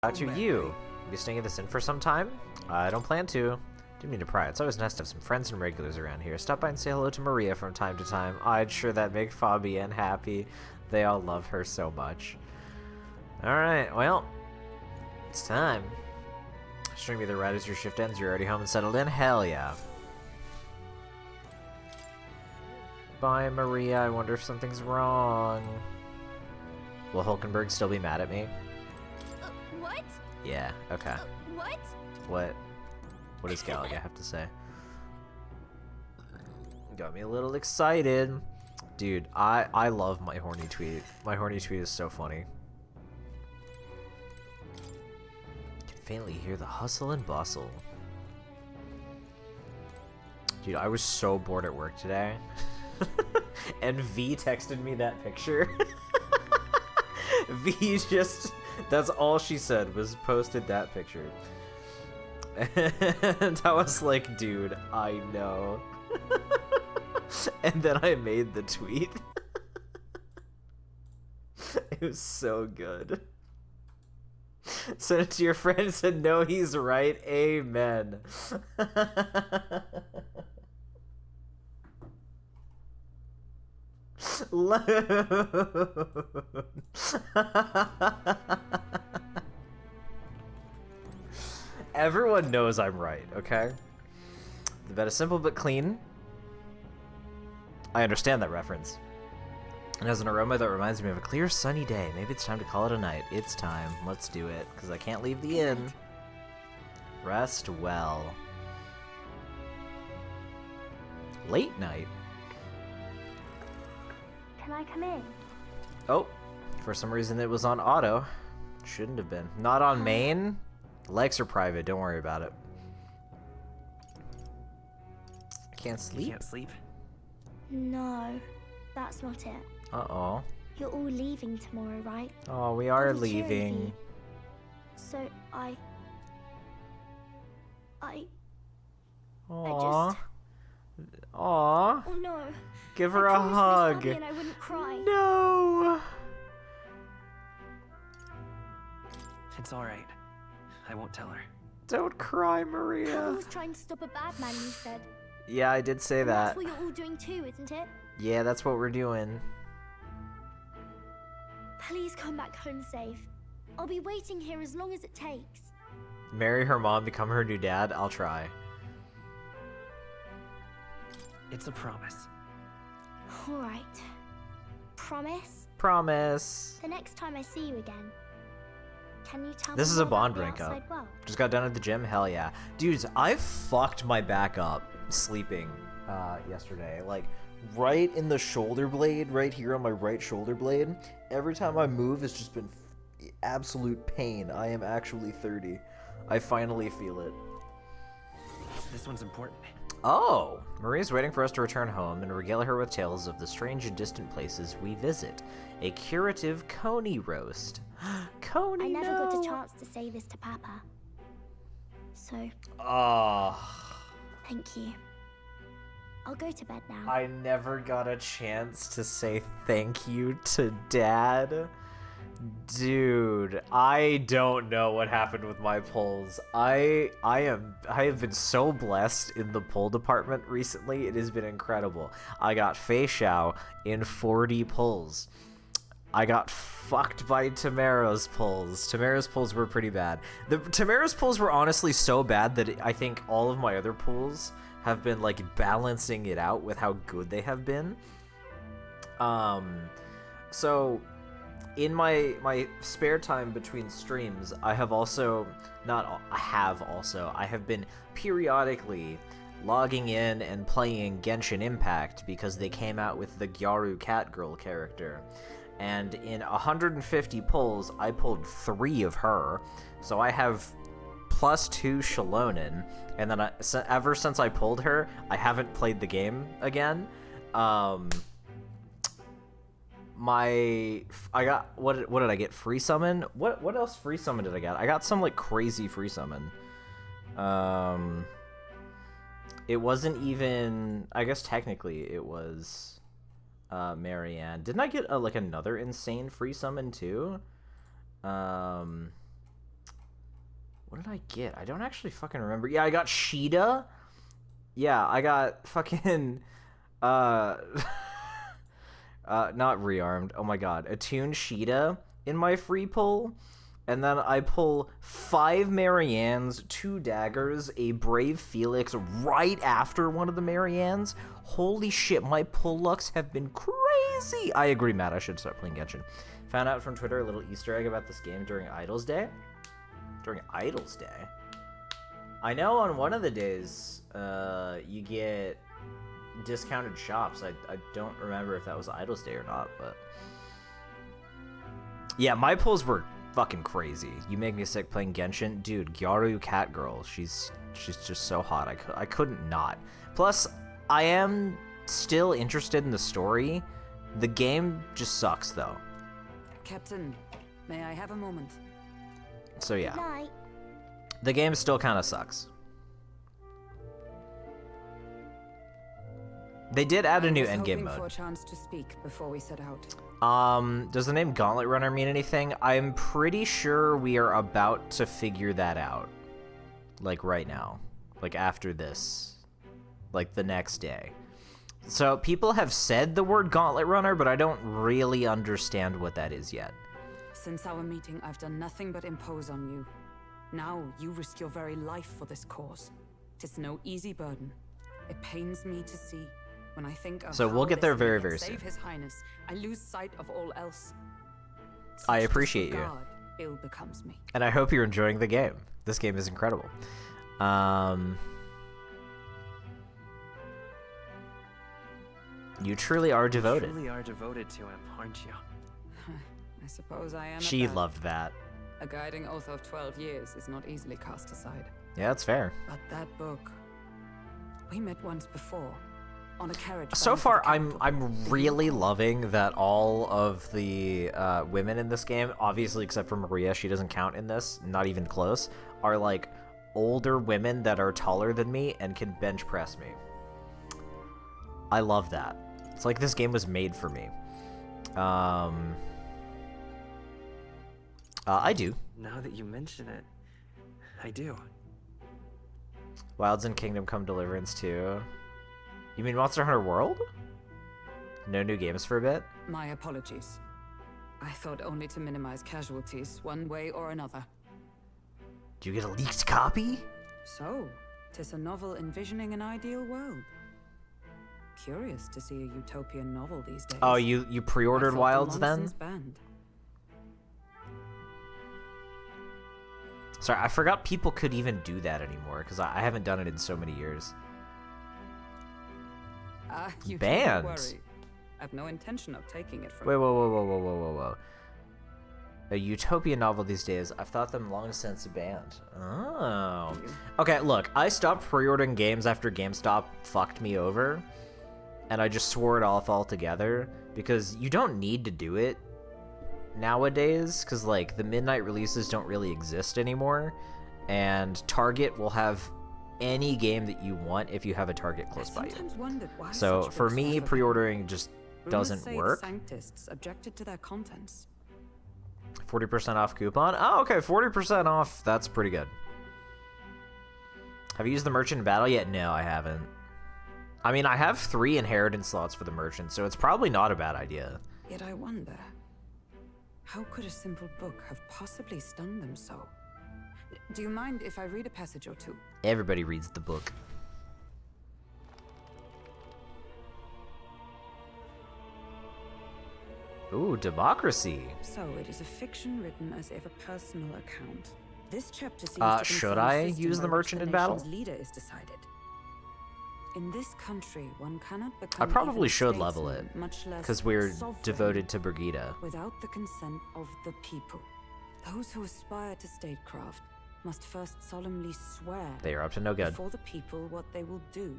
To you. Be sneaking this in for some time? I don't plan to. Didn't mean to pry. It's always nice to have some friends and regulars around here. Stop by and say hello to Maria from time to time. I'd sure that make Fabienne happy. They all love her so much. Alright, well, it's time. String me the right as your shift ends. You're already home and settled in? Hell yeah. Bye, Maria. I wonder if something's wrong. Will Hulkenberg still be mad at me? What? Yeah, okay. What? What does Galaga have to say? Got me a little excited. Dude, I love my horny tweet. My horny tweet is so funny. Can faintly hear the hustle and bustle. Dude, I was so bored at work today. And V texted me that picture. V just... That's all she said, was posted that picture. And I was like, dude, I know. And then I made the tweet. It was so good. Sent it to your friend and said, no, he's right. Amen. Everyone knows I'm right, okay? The bed is simple but clean. I understand that reference. It has an aroma that reminds me of a clear sunny day. Maybe it's time to call it a night. It's time. Let's do it, because I can't leave the inn. Rest well. Late night. Can I come in? Oh, for some reason it was on auto. Shouldn't have been. Not on main. Legs are private, don't worry about it. I can't sleep. You can't sleep? No, that's not it. Uh-oh. You're all leaving tomorrow, right? Oh, we are I'll be cheering for leaving. you. So I Aww. just... Aww. Oh no. Give her I a promised Miss hug. Fabienne I wouldn't cry. No. It's alright. I won't tell her. Don't cry, Papa Maria. was trying to stop a bad man, you said. Yeah, I did say And that. that's what you're all doing too, isn't it? Yeah, that's what we're doing. Please come back home safe. I'll be waiting here as long as it takes. Marry her mom, become her new dad. I'll try. It's a promise. All right. Promise? Promise. The next time I see you again, can you tell me This is a more bond about the rank up. outside world? Just got done at the gym. Hell yeah. Dudes, I fucked my back up sleeping yesterday. Like, right in the shoulder blade, right here on my right shoulder blade. Every time I move, it's just been absolute pain. I am actually 30. I finally feel it. This one's important. Oh! Maria's waiting for us to return home and regale her with tales of the strange and distant places we visit. A curative coney roast. Coney, I never no. got a chance to say this to Papa. So, Oh, thank you. I'll go to bed now. I never got a chance to say thank you to Dad. Dude, I don't know what happened with my pulls. I have been so blessed in the pull department recently. It has been incredible. I got Fei Xiao in 40 pulls. I got fucked by Tamara's pulls. Tamara's pulls were pretty bad. Tamara's pulls were honestly so bad that I think all of my other pulls have been like balancing it out with how good they have been. So in my spare time between streams, I have been periodically logging in and playing Genshin Impact because they came out with the Gyaru Catgirl character. And in 150 pulls, I pulled 3 of her, so I have +2 Shalonen, and then ever since I pulled her, I haven't played the game again. I got what did I get? Free summon? What else free summon did I get? I got some like crazy free summon. It wasn't even, I guess technically it was Marianne. Didn't I get like another insane free summon too? What did I get? I don't actually fucking remember. Yeah, I got Sheeta. Yeah, I got fucking not rearmed. Oh my god. Attuned Sheeta in my free pull. And then I pull 5 Mariannes, 2 daggers, a Brave Felix right after one of the Mariannes. Holy shit, my pull lucks have been crazy. I agree, Matt. I should start playing Genshin. Found out from Twitter a little Easter egg about this game during Idles Day. During Idles Day? I know on one of the days, you get discounted shops. I don't remember if that was Idles Day or not, but... Yeah, my pulls were fucking crazy. You make me sick playing Genshin. Dude, Gyaru Catgirl, she's just so hot. I couldn't not. Plus, I am still interested in the story. The game just sucks, though. Captain, may I have a moment? So yeah, Night. the game still kind of sucks. They did add a new endgame For a mode. chance to speak before we set out. Does the name Gauntlet Runner mean anything? I'm pretty sure we are about to figure that out. Like right now. Like after this. Like the next day. So people have said the word Gauntlet Runner, but I don't really understand what that is yet. Since our meeting, I've done nothing but impose on you. Now you risk your very life for this cause. 'Tis no easy burden. It pains me to see. When I think of So we'll how get there this may very, yet very save soon. His Highness, I lose sight of all else. I Such appreciate you. disregard ill becomes me. And I hope you're enjoying the game. This game is incredible. You truly are devoted. You truly are devoted to him, aren't you? I suppose I am. at She that. loved that. A guiding oath of 12 years is not easily cast aside. Yeah, that's fair. But that book, we met once before, on a carriage. So bound for far, the capital. I'm really loving that all of the women in this game, obviously except for Maria, she doesn't count in this, not even close, are like older women that are taller than me and can bench press me. I love that. It's like this game was made for me. I do. Now that you mention it, I do. Wilds and Kingdom Come Deliverance 2. You mean Monster Hunter World? No new games for a bit? My apologies. I thought only to minimize casualties, one way or another. Do you get a leaked copy? So, 'tis a novel envisioning an ideal world. Curious to see a utopian novel these days. Oh, you pre-ordered I thought the Wilds then? nonsense banned. Sorry, I forgot people could even do that anymore, because I haven't done it in so many years. You Banned? Don't worry. I've no intention of taking it from Wait, you. whoa. A utopia novel these days. I've thought them long since banned. Oh. Okay, look, I stopped pre-ordering games after GameStop fucked me over, and I just swore it off altogether, because you don't need to do it nowadays, because like the midnight releases don't really exist anymore, and Target will have any game that you want if you have a Target close by you. Sometimes wondered why So such for books me, were pre-ordering just Rumors doesn't say work. The Sanctists objected to their contents. 40% off coupon? Oh, okay, 40% off. That's pretty good. Have you used the merchant in battle yet? No, I haven't. I mean, I have 3 inheritance slots for the merchant, so it's probably not a bad idea. Yet I wonder, how could a simple book have possibly stunned them so? Do you mind if I read a passage or two? Everybody reads the book. Ooh, democracy. So it is a fiction written as if a personal account. This chapter seems to Should confirm a I system use by the which merchant in battle? nation's leader is decided. In this country, one cannot I become probably even should level it, statesman, much less because we're sovereign, devoted to Brigida. without the consent of the people. Those who aspire to statecraft must first solemnly swear They are up to no good. before the people what they will do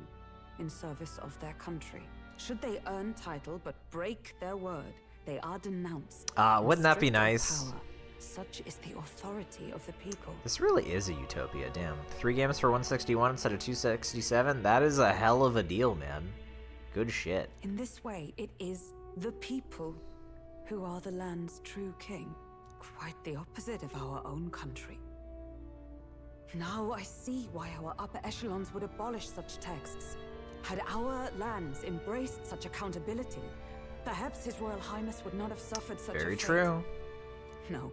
in service of their country. Should they earn title but break their word, they are denounced. and Wouldn't that be stripped of nice? power. Such is the authority of the people. This really is a utopia, damn. 3 games for 161 instead of 267? That is a hell of a deal, man. Good shit. In this way, it is the people who are the land's true king. Quite the opposite of our own country. Now I see why our upper echelons would abolish such texts. Had our lands embraced such accountability, perhaps His Royal Highness would not have suffered such a Very fate. true. No.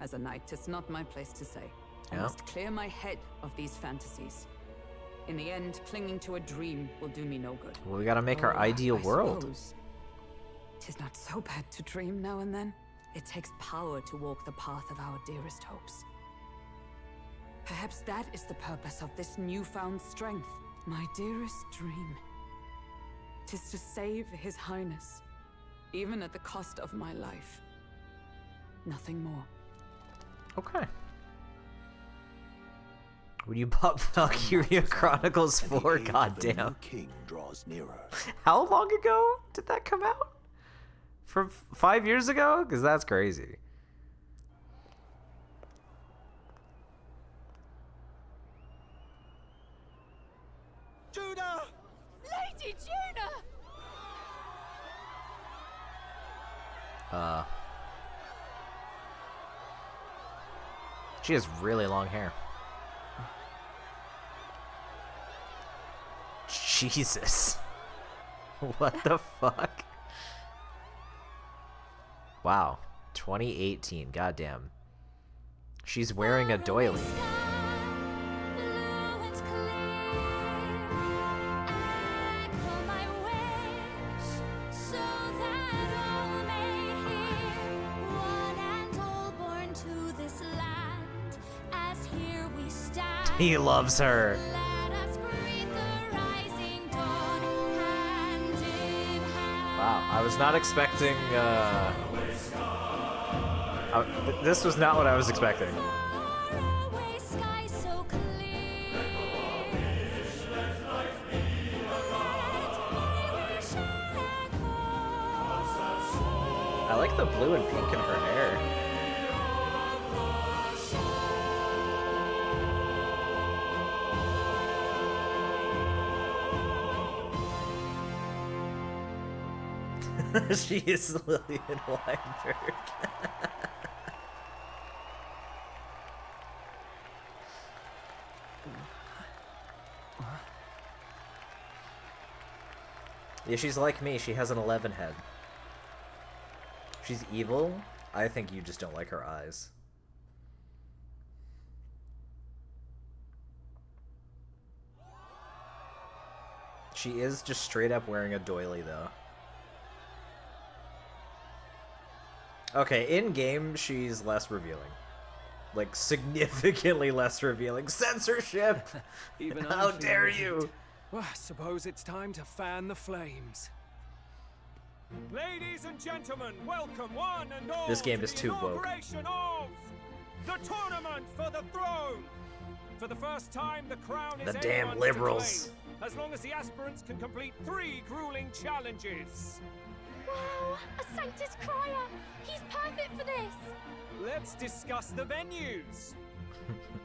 As a knight, it's not my place to say. I Yeah. must clear my head of these fantasies. In the end, clinging to a dream will do me no good. Well, we gotta make our ideal I world. suppose 'tis not so bad to dream now and then. It takes power to walk the path of our dearest hopes. Perhaps that is the purpose of this newfound strength. My dearest dream. 'Tis to save His Highness, even at the cost of my life. Nothing more. Okay. When you bought Valkyria Chronicles 4, goddamn. King draws nearer. How long ago did that come out? From 5 years ago? Because that's crazy. Judah! Lady Juna! She has really long hair. Jesus. What the fuck? Wow. 2018. Goddamn. She's wearing a doily. He loves her. Wow, I was not expecting, this was not what I was expecting. I like the blue and pink in her hair. She is Lillian Weinberg. Yeah, she's like me. She has an 11 head. She's evil. I think you just don't like her eyes. She is just straight up wearing a doily, though. Okay, in-game, she's less revealing. Like, significantly less revealing. Censorship! Even How I feel dare it. you! Well, I suppose it's time to fan the flames. Ladies and gentlemen, welcome one and all This game to is the too woke. inauguration of the tournament for the throne. For the first time, the crown is The damn anyone's to liberals. claim, as long as the aspirants can complete 3 grueling challenges. Wow, a Sanctus Crier! He's perfect for this! Let's discuss the venues.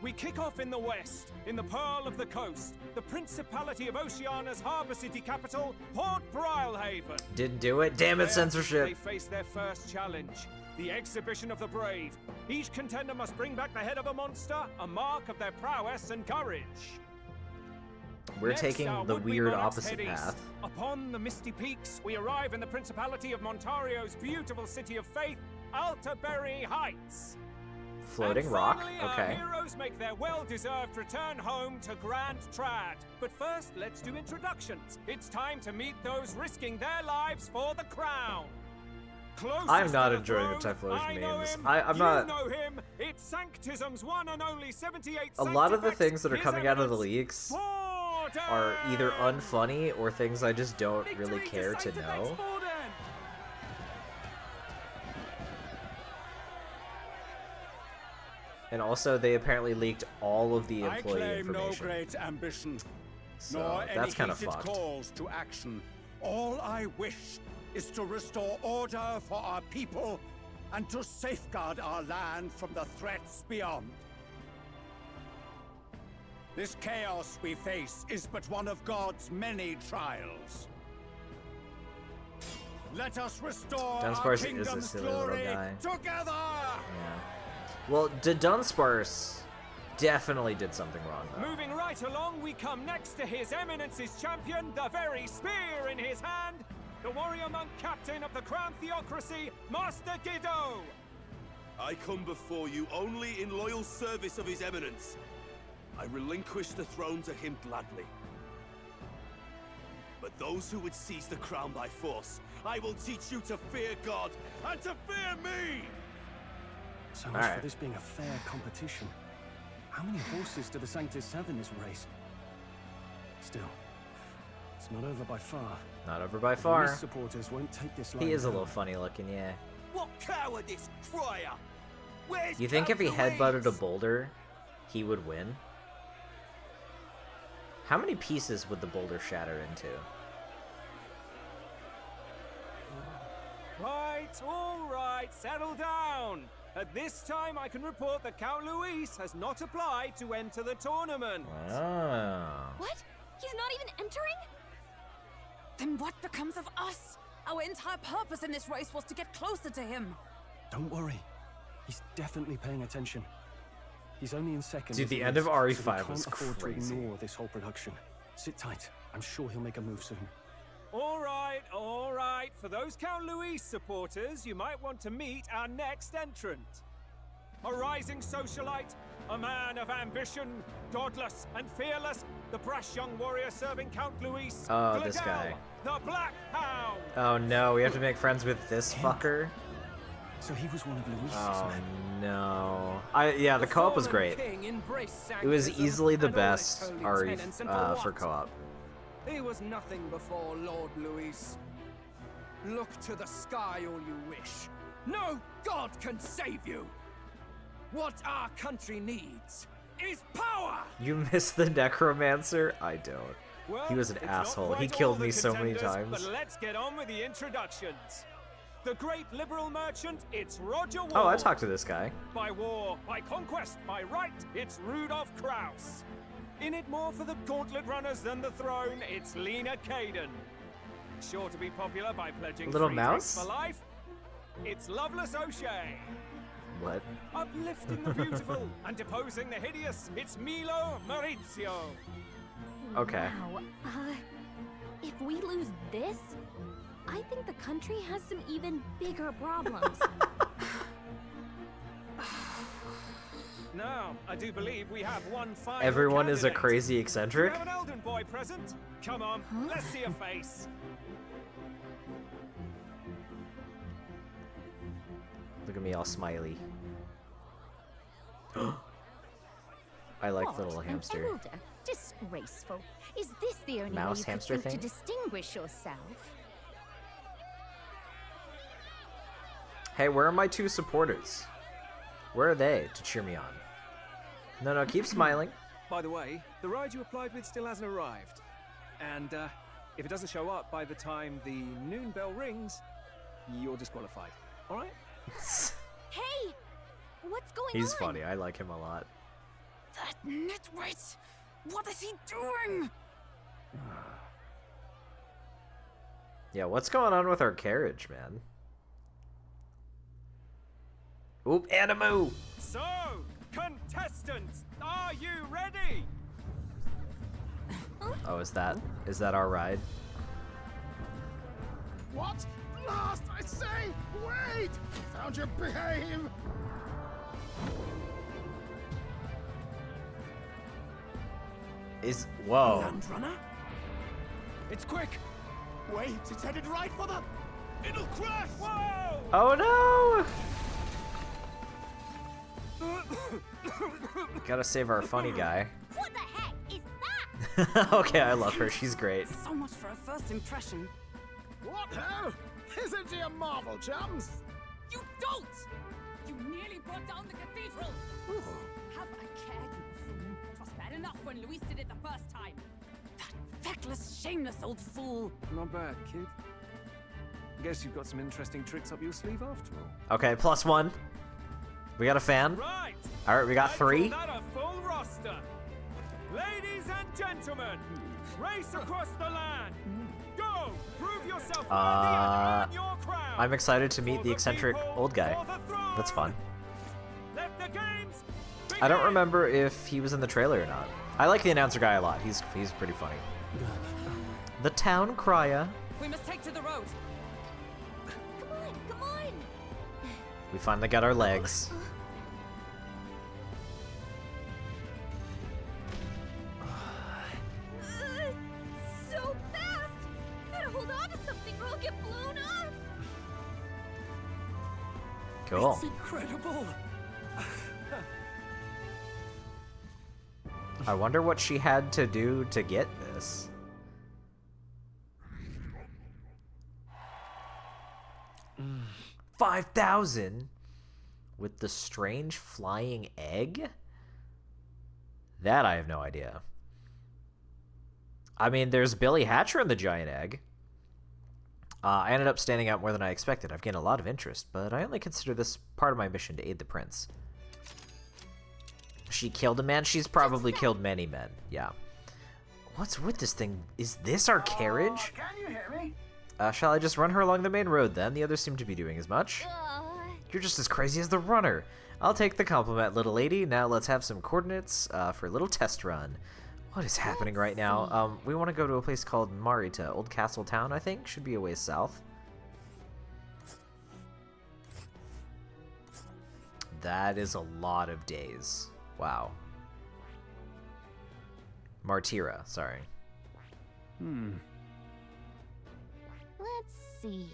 We kick off in the west, in the Pearl of the Coast, the Principality of Oceania's harbour city capital, Port Brilehaven. Didn't do it. Damn it, There, censorship. They face their first challenge, the Exhibition of the Brave. Each contender must bring back the head of a monster, a mark of their prowess and courage. We're Next, taking our the would-be weird monarchs opposite head east. path. Upon the misty peaks, we arrive in the Principality of Montario's beautiful city of faith, Altaberry Heights. Floating And rock? finally, Okay. Our heroes make their well-deserved return home to Grand Trad. But first, let's do introductions. It's time to meet those risking their lives for the crown. Closest I'm not to the enjoying the throne, Typhlosion I know memes. him, I'm you not. know him. It's Sanctism's one and only 78th A lot of the Sanctifex, things that are His coming out of the Eminence leaks Borden. are either unfunny or things I just don't really Victory care to Sanctifex know. Borden. And also, they apparently leaked all of the I employee claim no information. great ambition, So nor any that's kind of heated fucked. calls to action. All I wish is to restore order for our people and to safeguard our land from the threats beyond. This chaos we face is but one of God's many trials. Let us restore our Dunsparce is a kingdom's silly little glory guy. together! Yeah. Well, the Dunsparce definitely did something wrong, though. Moving right along, we come next to His Eminence's champion, the very spear in his hand, the warrior monk captain of the Crown Theocracy, Master Guido! I come before you only in loyal service of His Eminence. I relinquish the throne to him gladly. But those who would seize the crown by force, I will teach you to fear God and to fear me! So much Alright. for this being a fair competition. How many horses do the Sanctus have in this race? Still, it's not over by far. Not over by Luis far. supporters won't take this He lying is a down. little funny looking, yeah. What cowardice, crier! Where's You think if he Count headbutted a Louise? boulder, he would win? How many pieces would the boulder shatter into? All right, settle down. At this time, I can report that Count Luis has not applied to enter the tournament. Oh. What? He's not even entering? Then what becomes of us? Our entire purpose in this race was to get closer to him. Don't worry. He's definitely paying attention. He's only in second. Dude, as the it end of is, RE5 so we was can't afford crazy. to ignore this whole production. Sit tight. I'm sure he'll make a move soon. All right, all right. For those Count Luis supporters, you might want to meet our next entrant. A rising socialite, a man of ambition, godless and fearless, the brash young warrior serving Count Luis. Oh, this Glagel, guy. The Black Hound. Oh no, we have to make friends with this fucker? So he was one of Luis's Oh men. no. Yeah, the co-op was great. It was easily the best RE for co-op. He was nothing before Lord Luis. Look to the sky all you wish. No god can save you. What our country needs is power. You missed the necromancer? I don't. Well, He was an it's not asshole. quite He all killed the me so many contenders, times. But let's get on with the introductions. The great liberal merchant, it's Roger Ward. Oh, I talked to this guy. By war, by conquest, by right, it's Rudolph Kraus. In it more for the gauntlet runners than the throne, it's Lena Kaden. Sure to be popular by pledging Little free mouse? drinks for life, it's Loveless O'Shea. What? Uplifting the beautiful and deposing the hideous, it's Milo Maurizio. Okay. Wow. If we lose this, I think the country has some even bigger problems. Now, I do believe we have one final Everyone is a candidate. crazy Do we eccentric? have an Elden boy present? Come on, let's see a face. Look at me all smiley. I like What? little hamster. An elder? Disgraceful. Is this the only Mouse way you hamster could think thing? to distinguish yourself? Hey, where are my two supporters? Where are they to cheer me on? No, keep smiling. By the way, the ride you applied with still hasn't arrived. And if it doesn't show up by the time the noon bell rings, you're disqualified. All right? Hey! What's going He's on? funny. I like him a lot. That nitwit! What is he doing? Yeah, what's going on with our carriage, man? Oop, Animu! So, contestants, are you ready? Oh, is that our ride? What? Blast, I say! Wait! Found you, behave! Whoa. Landrunner? It's quick. Wait, it's headed right for the... It'll crash! Whoa! Oh no! Gotta save our funny guy. What the heck is that? Okay, I love her. She's great. So much for a first impression. What hell? Isn't he a marvel, chums? You don't! You nearly brought down the cathedral! Have a care, you fool. It was bad enough when Luis did it the first time. That feckless, shameless old fool. Not bad, kid. Guess you've got some interesting tricks up your sleeve after all. Okay, +1. We got a fan. Right. Alright, we got I 3. call that a full roster. Ladies and gentlemen, race across the land. Go, prove yourself worthy and earn your crown. I'm excited to meet For the eccentric people, old guy. for the throne. That's fun. Let the games I don't remember if he was in the trailer or not. I like the announcer guy a lot. He's pretty funny. The town crier. We must take to the road. Come on, come on! We finally got our legs. So fast! Gotta hold on to something or I'll get blown up! Cool. It's incredible. I wonder what she had to do to get this. Mm. 5,000 with the strange flying egg? That I have no idea. I mean, there's Billy Hatcher in the giant egg. I ended up standing out more than I expected. I've gained a lot of interest, but I only consider this part of my mission to aid the prince. She killed a man? She's probably killed many men. Yeah. What's with this thing? Is this our carriage? Can you hear me? Shall I just run her along the main road then? The others seem to be doing as much. You're just as crazy as the runner. I'll take the compliment, little lady. Now let's have some coordinates for a little test run. What is happening right now? We want to go to a place called Marita, Old Castle Town, I think. Should be a ways south. That is a lot of days. Wow. Martira, sorry. Let's see.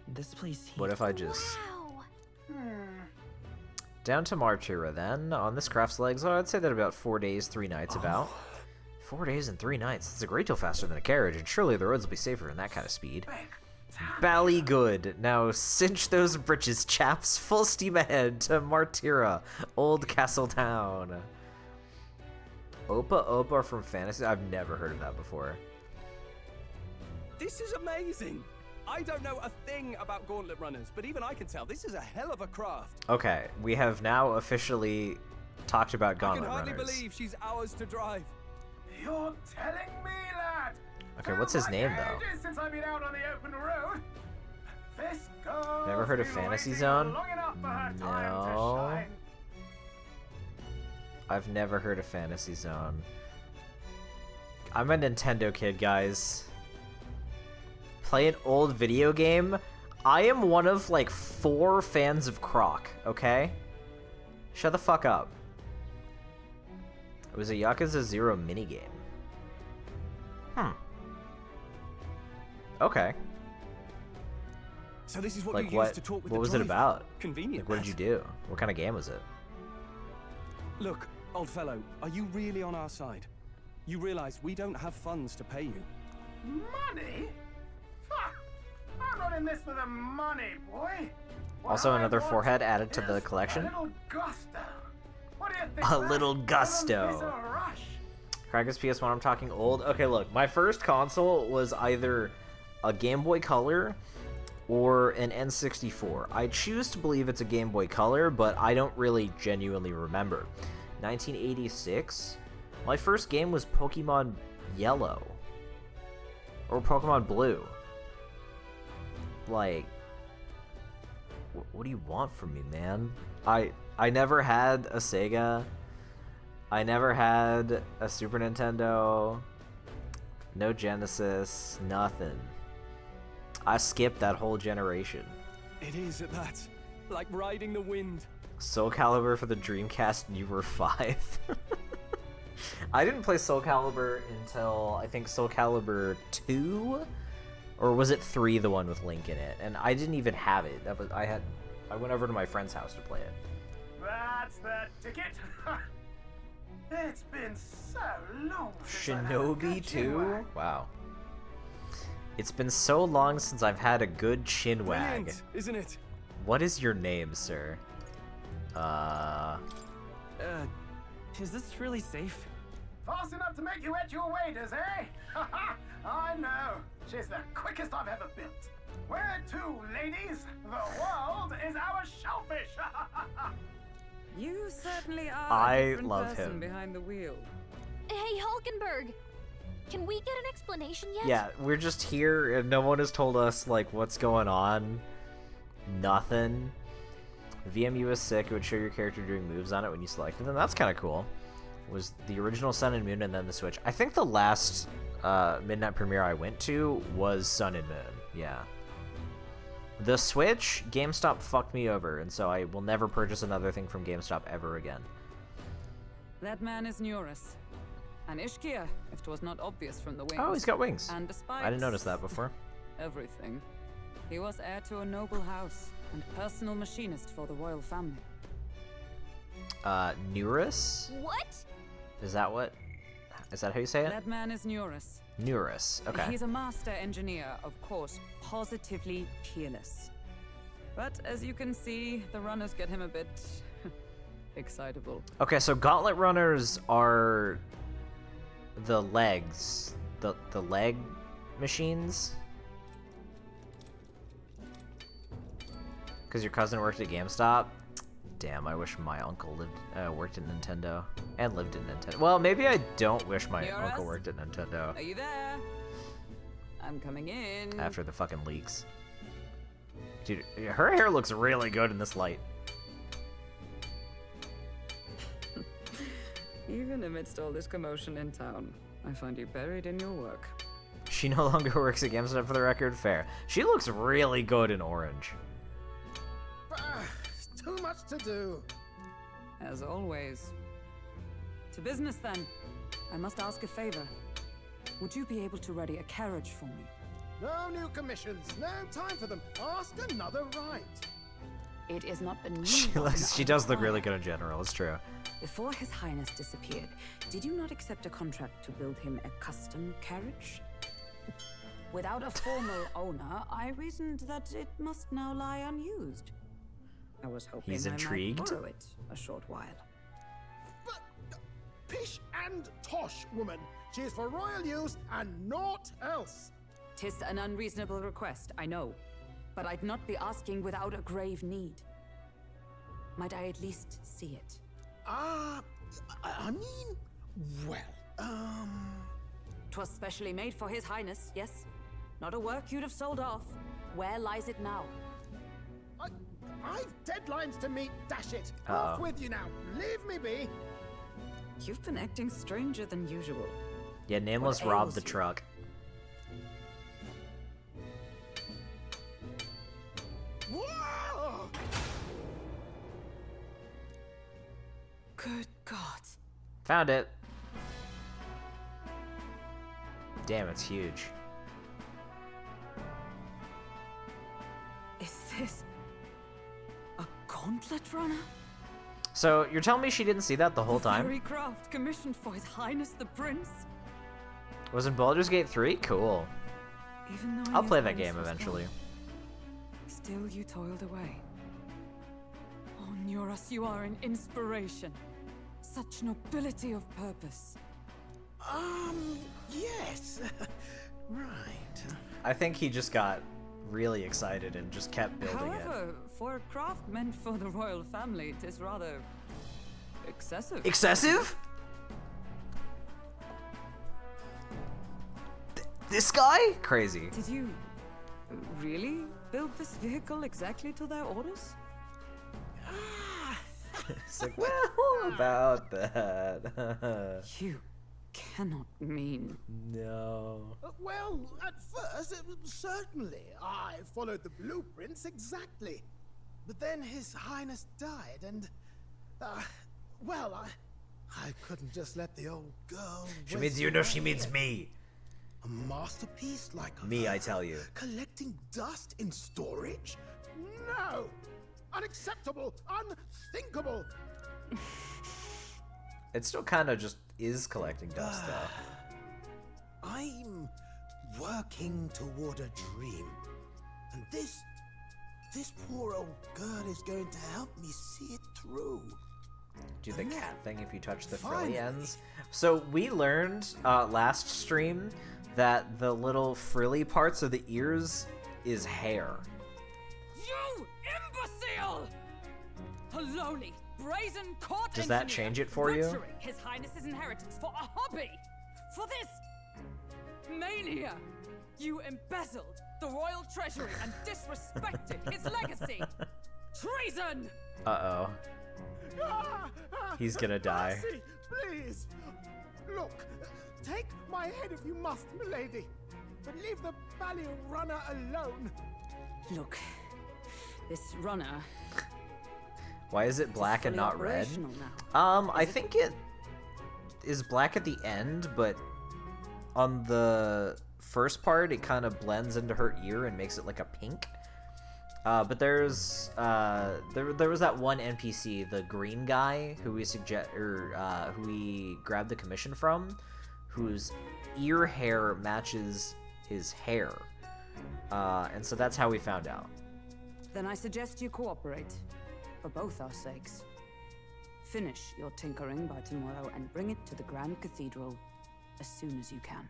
This place here. What if I just... Wow! Down to Martira then, on this craft's legs. Oh, I'd say that about 4 days, 3 nights about. 4 days and 3 nights. It's a great deal faster than a carriage, and surely the roads will be safer in that kind of speed. Bally good. Now cinch those britches, chaps. Full steam ahead to Martira, Old Castle Town. Opa Opa from Fantasy? I've never heard of that before. This is amazing. I don't know a thing about gauntlet runners, but even I can tell this is a hell of a craft. Okay, we have now officially talked about gauntlet I can hardly runners. believe she's ours to drive. You're telling me, lad? Okay, what's his name, though? Ages since I've been out on the open road. This girl's Never heard of been Fantasy waiting Zone? long enough for her time to No. shine. I've never heard of Fantasy Zone. I'm a Nintendo kid, guys. Play an old video game? I am one of, like, 4 fans of Croc, okay? Shut the fuck up. It was a Yakuza 0 minigame. Okay. So this is what Like, you what, used to talk with what the was it driver. about? Convenient. Like, what did you do? What kind of game was it? Look, old fellow, are you really on our side? You realize we don't have funds to pay you. Money? Fuck! I'm not in this for the money, boy. What Also, I another want forehead added to the is collection. A little gusto. What do you think? A lad? little gusto. A little piece of rush. Krakus PS1, I'm talking old. Okay, look, my first console was either a Game Boy Color or an N64. I choose to believe it's a Game Boy Color, but I don't really genuinely remember. 1986? My first game was Pokemon Yellow. Or Pokemon Blue. Like, what do you want from me, man? I never had a Sega. I never had a Super Nintendo, no Genesis, nothing. I skipped that whole generation. It is at that. Like riding the wind. Soul Calibur for the Dreamcast, and you were 5. I didn't play Soul Calibur until, I think, Soul Calibur 2? Or was it 3, the one with Link in it? And I didn't even have it. I went over to my friend's house to play it. That's the ticket. It's been so long since I had a Shinobi good 2? chinwag. Wow. It's been so long since I've had a good chinwag. Brilliant, isn't it? What is your name, sir? Is this really safe? Fast enough to make you edge your waders, eh? I know. She's the quickest I've ever built. Where to, ladies? The world is our shellfish. You certainly are I a different love person him. behind the wheel. Hey, Hulkenberg! Can we get an explanation yet? Yeah, we're just here and no one has told us, like, what's going on. Nothing. The VMU was sick. It would show your character doing moves on it when you selected them. That's kind of cool. Was the original Sun and Moon and then the Switch. I think the last midnight premiere I went to was Sun and Moon. Yeah. The Switch, GameStop fucked me over, and so I will never purchase another thing from GameStop ever again. That man is Neurus. An Ishkia, if 'twas not obvious from the wings. Oh, he's got wings. And despite I didn't notice that before. everything, he was heir to a noble house and personal machinist for the royal family. Neurus? What? Is that how you say it? That man is Neurus. Neurus, okay. He's a master engineer, of course, positively peerless. But as you can see, the runners get him a bit excitable. Okay, so Gauntlet Runners are the legs, the leg machines? Because your cousin worked at GameStop? Damn, I wish my uncle worked at Nintendo and lived in Nintendo. Well, maybe I don't wish my uncle worked at Nintendo. Are you there? I'm coming in. After the fucking leaks. Dude, her hair looks really good in this light. Even amidst all this commotion in town, I find you buried in your work. She no longer works at GameStop, for the record. Fair. She looks really good in orange. Too much to do. As always. To business then. I must ask a favor. Would you be able to ready a carriage for me? No new commissions. No time for them. Ask another right. It is not a new She does look really good in general, it's true. Before His Highness disappeared, did you not accept a contract to build him a custom carriage? Without a formal owner, I reasoned that it must now lie unused. I was hoping He's I might intrigued. borrow it a short while. But pish and tosh, woman. She is for royal use and naught else. 'Tis an unreasonable request, I know, but I'd not be asking without a grave need. Might I at least see it? I mean, well, 'Twas specially made for His Highness, yes? Not a work you'd have sold off. Where lies it now? I've deadlines to meet, dash it. Uh-oh. Off with you now. Leave me be. You've been acting stranger than usual. Yeah, Nameless What robbed ails the you? truck. Whoa! Good God. Found it. Damn, it's huge. Is this a gauntlet runner? So, you're telling me she didn't see that the whole time? Very craft commissioned for His Highness the Prince. Was in Baldur's Gate 3? Cool. Even though I'll His play that Highness game was eventually. gone, still you toiled away. Oh, Neurus, you are an inspiration. Such nobility of purpose. Yes. Right. I think he just got really excited and just kept building it. However, for a craft meant for the royal family, it is rather excessive. Excessive? This guy? Crazy. Did you really build this vehicle exactly to their orders? It's like, well, about that. You cannot mean. No. Well, at first, certainly. I followed the blueprints exactly. But then His Highness died, and, I couldn't just let the old girl. She means you know she means me. A masterpiece like Me, I her tell you. collecting dust in storage? No! Unacceptable! Unthinkable! It still kind of just is collecting dust, though. I'm working toward a dream. And this poor old girl is going to help me see it through. Do the cat thing if you touch the frilly Finally. ends. So we learned last stream that the little frilly parts of the ears is hair. You imbecile! A lowly, brazen court Does that engineer change it for you? butchering His Highness's inheritance for a hobby! For this mania! You embezzled the royal treasury and disrespected his legacy! Treason! Uh-oh. He's gonna die. Mercy, please. Look, take my head if you must, milady. But leave the Balian runner alone. Look, this runner Why is it black and fully not red? operational now. I think it is black at the end, but on the first part, it kind of blends into her ear and makes it like a pink. But there's there was that one NPC, the green guy, who we who we grabbed the commission from, whose ear hair matches his hair, and so that's how we found out. Then I suggest you cooperate, for both our sakes. Finish your tinkering by tomorrow and bring it to the Grand Cathedral as soon as you can.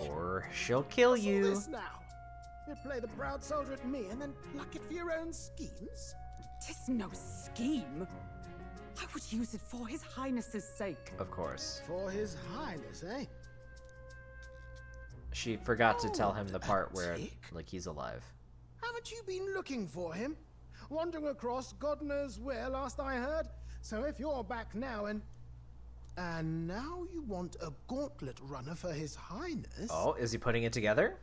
Or she'll kill What's all you. this now? You play the proud soldier at me and then pluck it for your own schemes? Tis no scheme. I would use it for His Highness's sake. Of course. For His Highness, eh? She forgot to tell him the a part where, tick? like, he's alive. Haven't you been looking for him? Wandering across God knows where, last I heard. So if you're back now and now you want a gauntlet runner for His Highness? Oh, is he putting it together?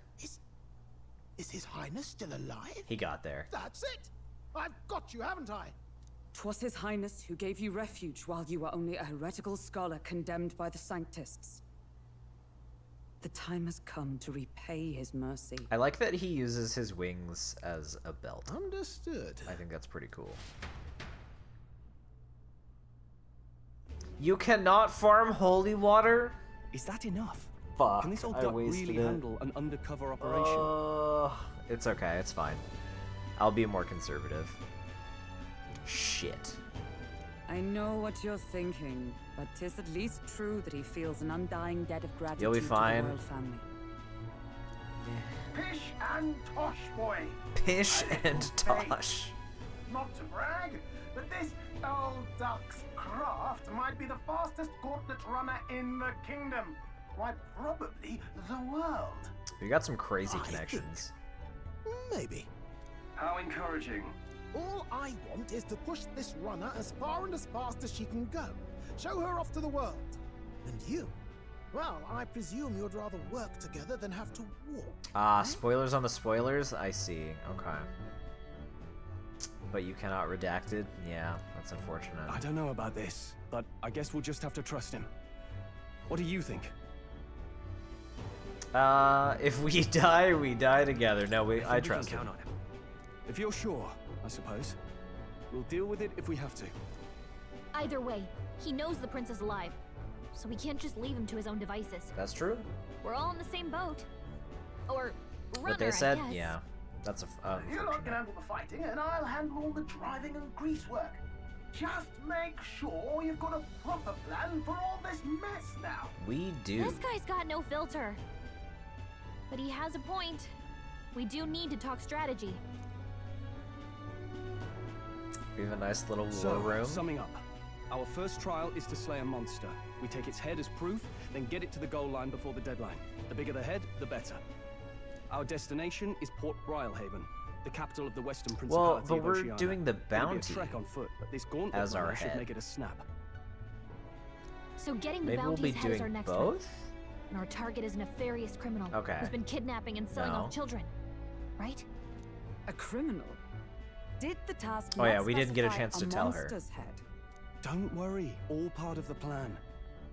Is His Highness still alive? He got there. That's it! I've got you, haven't I? 'Twas His Highness who gave you refuge while you were only a heretical scholar condemned by the Sanctists. The time has come to repay his mercy. I like that he uses his wings as a belt. Understood. I think that's pretty cool. You cannot farm holy water? Is that enough? Fuck, Can this old I duck wasted really it. handle an undercover operation? It's okay, it's fine. I'll be more conservative. Shit. I know what you're thinking, but 'tis at least true that he feels an undying debt of gratitude You'll be to fine. the royal family. Pish and tosh, boy. Pish A and little bait. tosh. Not to brag, but this old duck's craft might be the fastest gauntlet runner in the kingdom. Why, probably the world. You got some crazy I connections. Maybe. How encouraging. All I want is to push this runner as far and as fast as she can go. Show her off to the world. And you? Well, I presume you'd rather work together than have to walk. Spoilers on the spoilers? I see. Okay. But you cannot redact it? Yeah, that's unfortunate. I don't know about this, but I guess we'll just have to trust him. What do you think? If we die, we die together. No, I think we trust can him. count on him. If you're sure, I suppose. We'll deal with it if we have to. Either way, he knows the prince is alive, so we can't just leave him to his own devices. That's true. We're all in the same boat. Or runner, What they said? I guess. Yeah. That's a You lot can unfortunate. handle the fighting, and I'll handle all the driving and grease work. Just make sure you've got a proper plan for all this mess now. We do. This guy's got no filter. But he has a point. We do need to talk strategy. We have a nice little war So, room. summing up. Our first trial is to slay a monster. We take its head as proof, then get it to the goal line before the deadline. The bigger the head, the better. Our destination is Port Brylehaven, the capital of the Western Well, Principality but of we're Oceania. doing the It'll be bounty a trek on foot, but this gauntlet as our runner should head. make it a snap. So getting the Maybe we'll bounty's be head is our doing next both? move. And our target is a nefarious criminal Okay. who's been kidnapping and selling No. off children. Right? A criminal? Did the task Oh, yeah, not we didn't get a specify chance to tell her. monster's head? Don't worry, all part of the plan.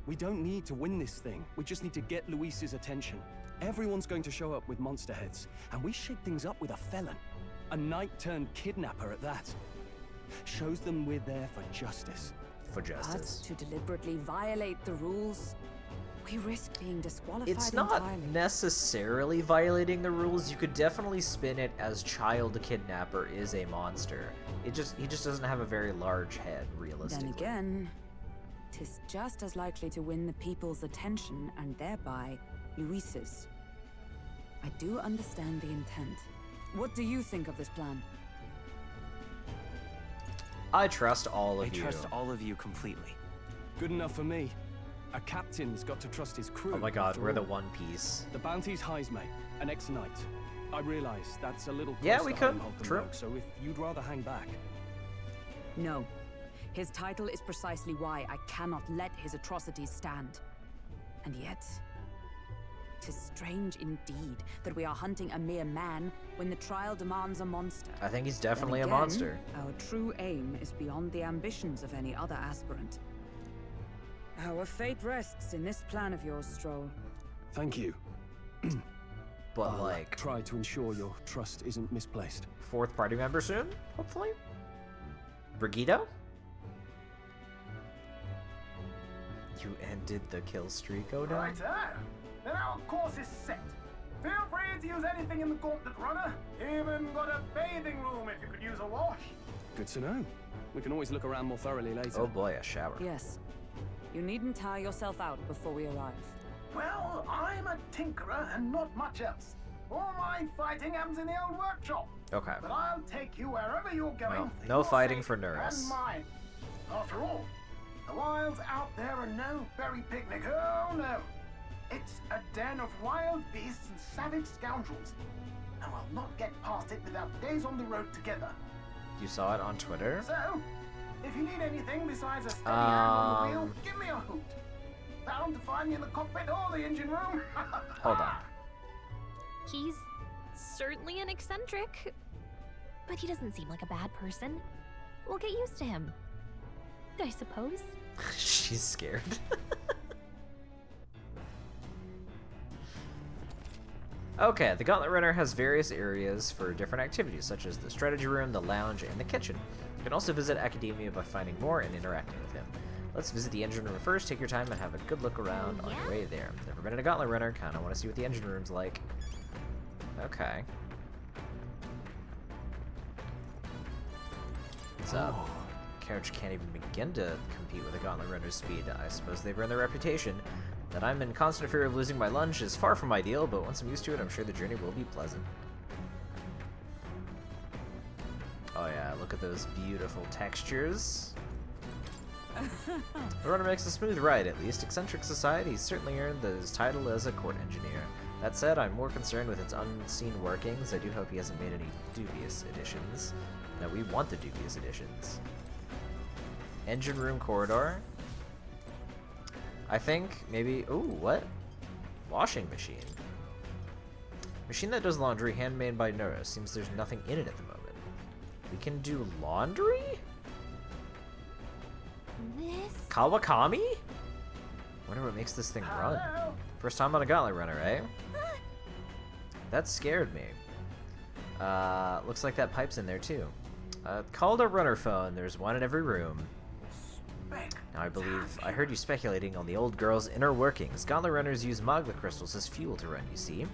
We don't need to win this thing. We just need to get Luis's attention. Everyone's going to show up with monster heads, and we shake things up with a felon. A knight-turned-kidnapper at that. Shows them we're there for justice. For But justice. to deliberately violate the rules, we risk being disqualified It's not entirely. necessarily violating the rules. You could definitely spin it as child kidnapper is a monster. He just doesn't have a very large head, realistically. Then again, 'tis just as likely to win the people's attention and thereby Luis's. I do understand the intent. What do you think of this plan? I trust all I of you. trust all of you completely. Good enough for me. A captain's got to trust his crew. Oh my god, after we're the all. One Piece. The bounty's Heisme, an ex-knight. I realize that's a little Yeah, close we to could. home, Hulkenberg, True. so if you'd rather hang back. No. His title is precisely why I cannot let his atrocities stand. And yet, 'tis strange indeed that we are hunting a mere man when the trial demands a monster. I think he's Then definitely again, a monster. Our true aim is beyond the ambitions of any other aspirant. Our fate rests in this plan of yours, Stroll. Thank you. But I'll like, try to ensure your trust isn't misplaced. fourth party member soon, hopefully. Brigido? You ended the kill streak, oh no. Righto. Then our course is set. Feel free to use anything in the Gauntlet Runner. Even got a bathing room if you could use a wash. Good to know. We can always look around more thoroughly later. Oh boy, a shower. Yes. You needn't tire yourself out before we arrive. Well, I'm a tinkerer and not much else. All my fighting happens in the old workshop. Okay. But I'll take you wherever you're going. Well, for no your fighting sake for Nurus. and mine. After all, the wilds out there are no berry picnic. Oh no. It's a den of wild beasts and savage scoundrels. And we'll not get past it without days on the road together. You saw it on Twitter? So, if you need anything besides a steady hand on the wheel, give me a hoot. Bound to find me in the cockpit or the engine room. Hold on. He's certainly an eccentric, but he doesn't seem like a bad person. We'll get used to him, I suppose. She's scared. Okay, the Gauntlet Runner has various areas for different activities, such as the strategy room, the lounge, and the kitchen. You can also visit Academia by finding more and interacting with him. Let's visit the engine room first, take your time, and have a good look around on your way there. Never been in a Gauntlet Runner, kinda wanna see what the engine room's like. Okay. What's up? Carriage can't even begin to compete with a Gauntlet Runner's speed. I suppose they've earned their reputation. That I'm in constant fear of losing my lunch is far from ideal, but once I'm used to it, I'm sure the journey will be pleasant. Oh yeah, look at those beautiful textures. The runner makes a smooth ride, at least. Eccentric Society certainly earned his title as a court engineer. That said, I'm more concerned with its unseen workings. I do hope he hasn't made any dubious additions. No, we want the dubious additions. Engine room corridor. I think maybe, ooh, what? Washing machine. Machine that does laundry, handmade by Nurus. Seems there's nothing in it at the moment. We can do laundry? This? Kawakami? Wonder what makes this thing run. Hello? First time on a Gauntlet Runner, eh? That scared me. Looks like that pipe's in there too. Called a runner phone. There's one in every room. Now I heard you speculating on the old girl's inner workings. Gauntlet Runners use Magla crystals as fuel to run, you see.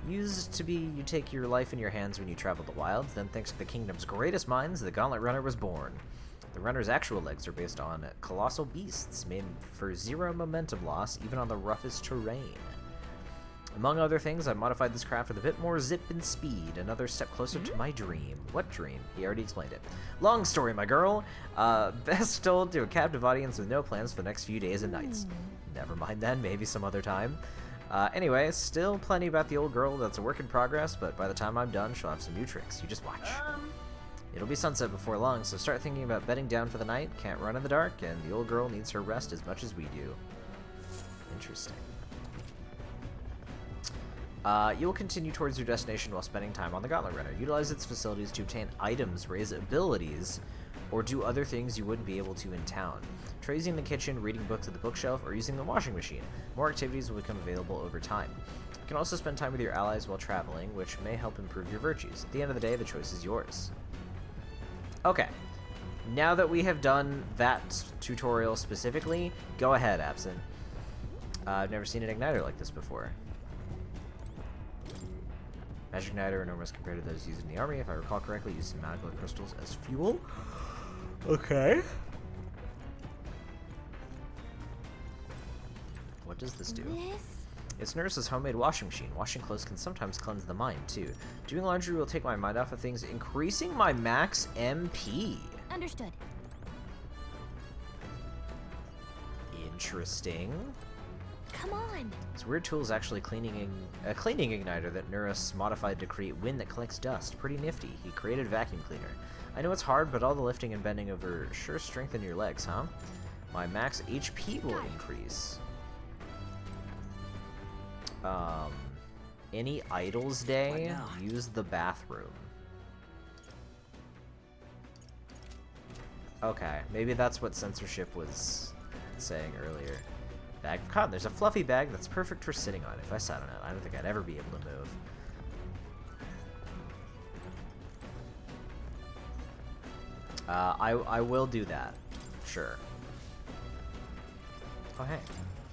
Used to be you take your life in your hands when you travel the wilds, then thanks to the kingdom's greatest minds, the Gauntlet Runner was born. The runner's actual legs are based on colossal beasts made for zero momentum loss, even on the roughest terrain. Among other things, I modified this craft with a bit more zip and speed, another step closer to my dream. What dream? He already explained it. Long story, my girl. Best told to a captive audience with no plans for the next few days and nights. Never mind then, maybe some other time. Anyway, still plenty about the old girl that's a work in progress, but by the time I'm done, she'll have some new tricks. You just watch. It'll be sunset before long, so start thinking about bedding down for the night. Can't run in the dark, and the old girl needs her rest as much as we do. Interesting. You will continue towards your destination while spending time on the Gauntlet Runner. Utilize its facilities to obtain items, raise abilities, or do other things you wouldn't be able to in town. Try using the kitchen, reading books at the bookshelf, or using the washing machine. More activities will become available over time. You can also spend time with your allies while traveling, which may help improve your virtues. At the end of the day, the choice is yours. Okay. Now that we have done that tutorial specifically, go ahead, Absent. I've never seen an igniter like this before. Magic Igniter are enormous compared to those used in the army. If I recall correctly, using Magla crystals as fuel. Okay. What does this do? It's Nurse's homemade washing machine. Washing clothes can sometimes cleanse the mind, too. Doing laundry will take my mind off of things, increasing my max MP. Come on. This weird tool is actually a cleaning igniter that Neuros modified to create wind that collects dust. Pretty nifty. He created a vacuum cleaner. I know it's hard, but all the lifting and bending over sure strengthen your legs, huh? My max HP will increase. Any idols day, use the bathroom. Okay, maybe that's what censorship was saying earlier. Bag of cotton. There's a fluffy bag that's perfect for sitting on. If I sat on it, I don't think I'd ever be able to move. I will do that. Sure. Oh, hey.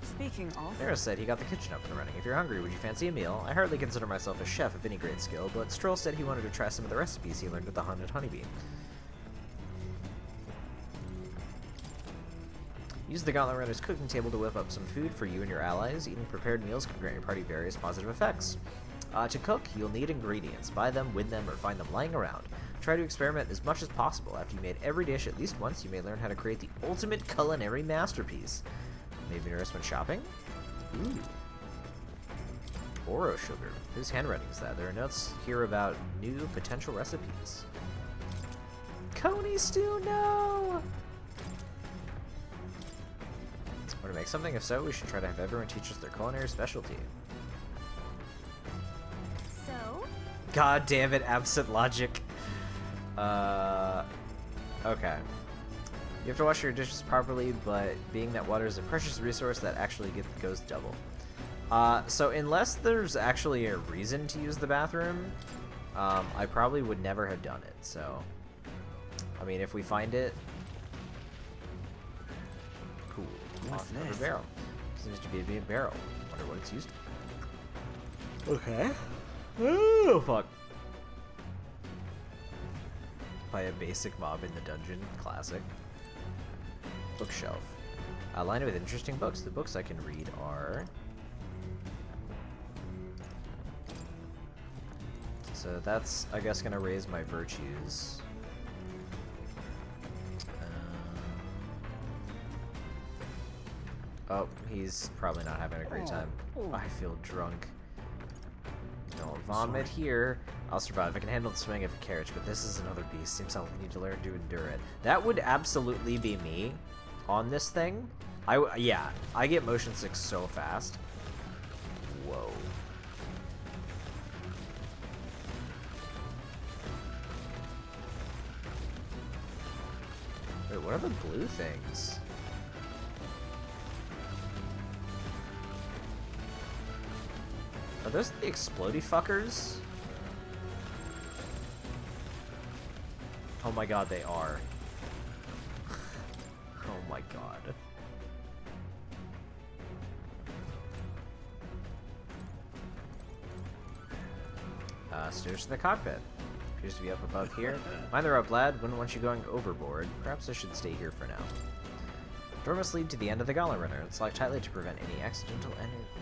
Speaking of... Nero said he got the kitchen up and running. If you're hungry, would you fancy a meal? I hardly consider myself a chef of any great skill, but Stroll said he wanted to try some of the recipes he learned with the Haunted Honeybee. Use the Gauntlet Runner's cooking table to whip up some food for you and your allies. Eating prepared meals can grant your party various positive effects. To cook, you'll need ingredients. Buy them, win them, or find them lying around. Try to experiment as much as possible. After you made every dish at least once, you may learn how to create the ultimate culinary masterpiece. Maybe Neuros went shopping? Ooh. Oro sugar. Whose handwriting is that? There are notes here about new potential recipes. Coney stew, no! Want to make something? If so, we should try to have everyone teach us their culinary specialty. So? God damn it, absent logic. Okay. You have to wash your dishes properly, but being that water is a precious resource, that actually goes double. So unless there's actually a reason to use the bathroom, I probably would never have done it, so... I mean, if we find it... Cool. What's Another this? barrel. Seems to be a barrel. Wonder what it's used for. Okay. Oh, fuck. By a basic mob in the dungeon. Classic. Bookshelf. Lined with interesting books. The books I can read are... So that's, I guess, gonna raise my virtues. Oh, he's probably not having a great time. I feel drunk. Don't vomit here. I'll survive. I can handle the swing of a carriage, but this is another beast. Seems like I need to learn to endure it. That would absolutely be me on this thing. Yeah, I get motion sick so fast. Whoa. Wait, what are the blue things? Are those the explodey fuckers? Oh my god, they are. Oh my god. Stairs to the cockpit. Appears to be up above here. Mind the rope, lad. Wouldn't want you going overboard. Perhaps I should stay here for now. Door must lead to the end of the Gauntlet Runner. It's locked tightly to prevent any accidental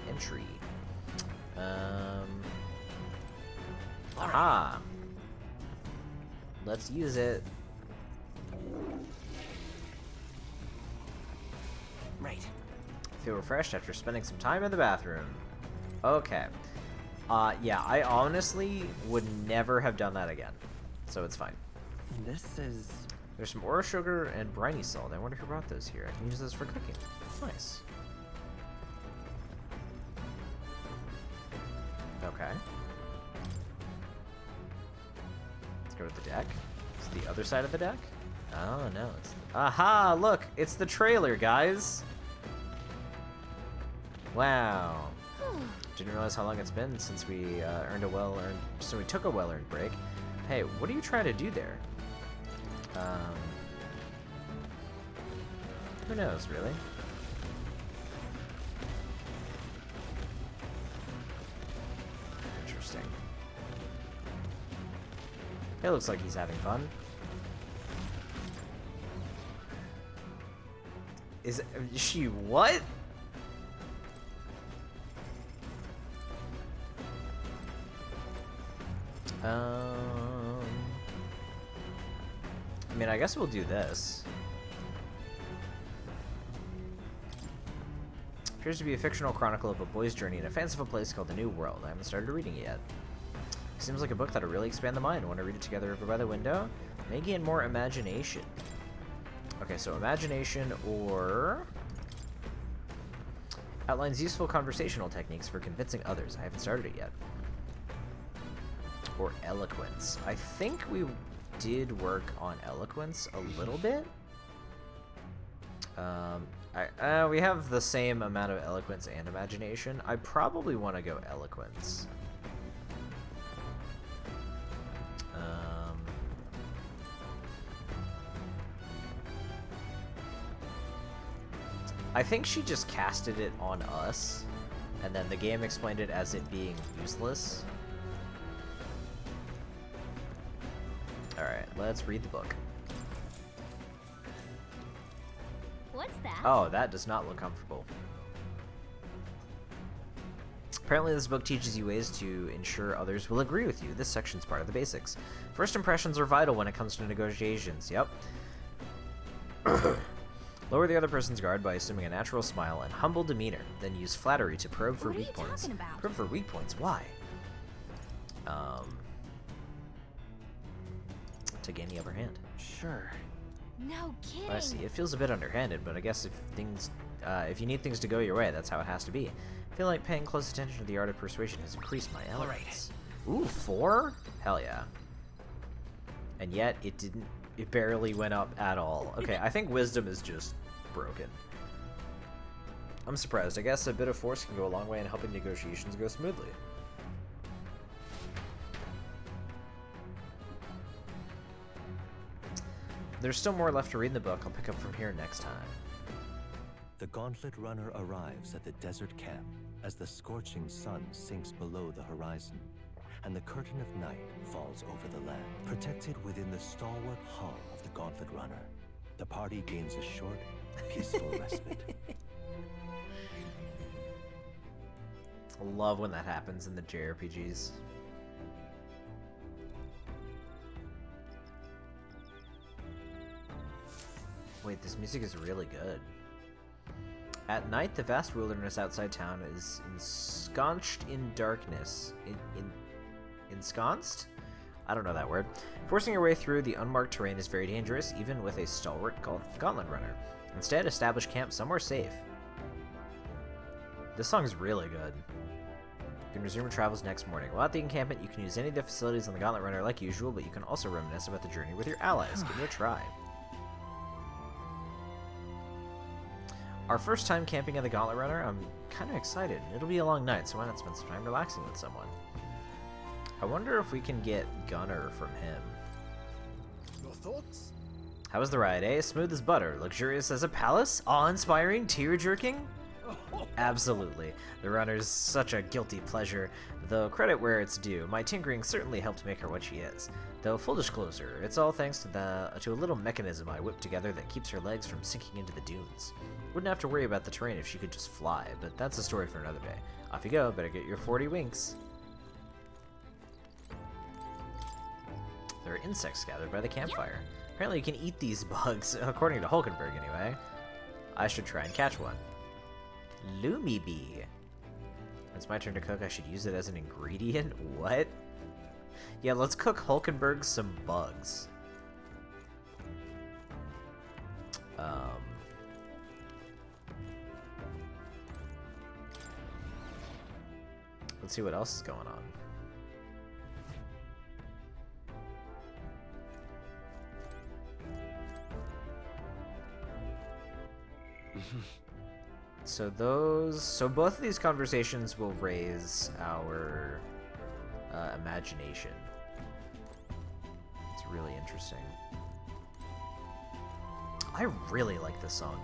entry. Aha! Let's use it. Right. Feel refreshed after spending some time in the bathroom. Okay. Yeah, I honestly would never have done that again. So it's fine. This is... There's some oro sugar and briny salt. I wonder who brought those here. I can use those for cooking. Nice. Okay. Let's go to the deck. It's the other side of the deck? Oh, no. It's... Aha! Look! It's the trailer, guys! Wow. Didn't realize how long it's been since we so we took a well-earned break. Hey, what are you trying to do there? Who knows, really? Interesting. It looks like he's having fun. Is she what? I mean, I guess we'll do this. Appears Appears to be a fictional chronicle of a boy's journey in a fanciful place called the New World. I haven't started reading it yet. Seems like a book that'll really expand the mind. Want to read it together over by the window? May gain more imagination. Okay, so imagination or... outlines useful conversational techniques for convincing others. I haven't started it yet. Or eloquence. I think we did work on eloquence a little bit. We have the same amount of eloquence and imagination. I probably want to go eloquence. I think she just casted it on us, and then the game explained it as it being useless. Alright, let's read the book. What's that? Oh, that does not look comfortable. Apparently this book teaches you ways to ensure others will agree with you. This section's part of the basics. First impressions are vital when it comes to negotiations. Yep. Lower the other person's guard by assuming a natural smile and humble demeanor. Then use flattery to probe for weak points. Talking about? Probe for weak points? Why? To gain the upper hand. Sure. No kidding. I see. It feels a bit underhanded, but I guess if you need things to go your way, that's how it has to be. I feel like paying close attention to the art of persuasion has increased my eloquence. Ooh, 4? Hell yeah. And yet, it barely went up at all. Okay, I think wisdom is just broken. I'm surprised. I guess a bit of force can go a long way in helping negotiations go smoothly. There's still more left to read in the book. I'll pick up from here next time. The Gauntlet Runner arrives at the desert camp as the scorching sun sinks below the horizon, and the curtain of night falls over the land. Protected within the stalwart hull of the Gauntlet Runner, the party gains a short, peaceful respite. I love when that happens in the JRPGs. Wait, this music is really good. At night, the vast wilderness outside town is ensconced in darkness. Ensconced? I don't know that word. Forcing your way through the unmarked terrain is very dangerous, even with a stalwart Gauntlet Runner. Instead, establish camp somewhere safe. This song's really good. You can resume your travels next morning. While at the encampment, you can use any of the facilities on the Gauntlet Runner like usual, but you can also reminisce about the journey with your allies. Give it a try. Our first time camping in the Gauntlet Runner, I'm kind of excited. It'll be a long night, so why not spend some time relaxing with someone? I wonder if we can get Gunnar from him. Your thoughts? How was the ride, eh? Smooth as butter, luxurious as a palace, awe-inspiring, tear-jerking? Absolutely. The runner's such a guilty pleasure, though credit where it's due. My tinkering certainly helped make her what she is. Though, full disclosure, it's all thanks to a little mechanism I whipped together that keeps her legs from sinking into the dunes. Wouldn't have to worry about the terrain if she could just fly, but that's a story for another day. Off you go, better get your 40 winks. There are insects gathered by the campfire. Apparently you can eat these bugs, according to Hulkenberg anyway. I should try and catch one. Lumi bee. When it's my turn to cook, I should use it as an ingredient? What? Yeah, let's cook Hulkenberg some bugs. Let's see what else is going on. So both of these conversations will raise our imagination. It's really interesting. I really like this song.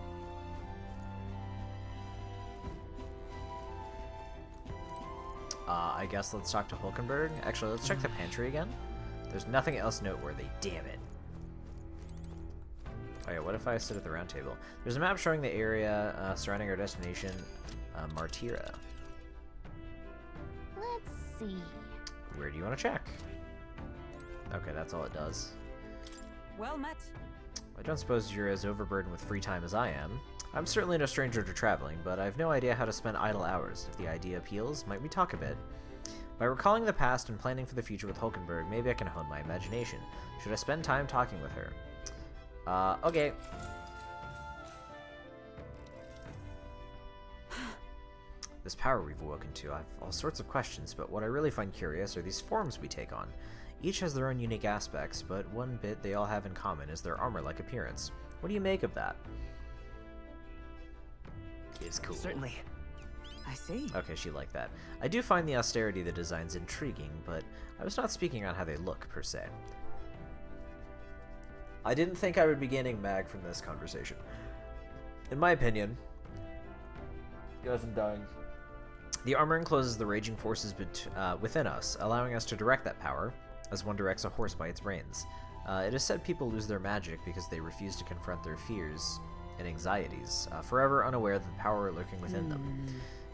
I guess let's talk to Hulkenberg. Actually, let's check the pantry again. There's nothing else noteworthy. Damn it. Oh yeah, what if I sit at the round table? There's a map showing the area surrounding our destination, Martira. Let's see. Where do you want to check? Okay, that's all it does. Well met. I don't suppose you're as overburdened with free time as I am. I'm certainly no stranger to traveling, but I have no idea how to spend idle hours. If the idea appeals, might we talk a bit? By recalling the past and planning for the future with Hulkenberg, maybe I can hone my imagination. Should I spend time talking with her? Okay. This power we've awoken to, I have all sorts of questions, but what I really find curious are these forms we take on. Each has their own unique aspects, but one bit they all have in common is their armor-like appearance. What do you make of that? It's cool. Certainly. I see. Okay, she liked that. I do find the austerity of the designs intriguing, but I was not speaking on how they look, per se. I didn't think I would be gaining mag from this conversation. In my opinion, guys, I'm dying. The armor encloses the raging forces within us, allowing us to direct that power, as one directs a horse by its reins. It is said people lose their magic because they refuse to confront their fears and anxieties, forever unaware of the power lurking within them.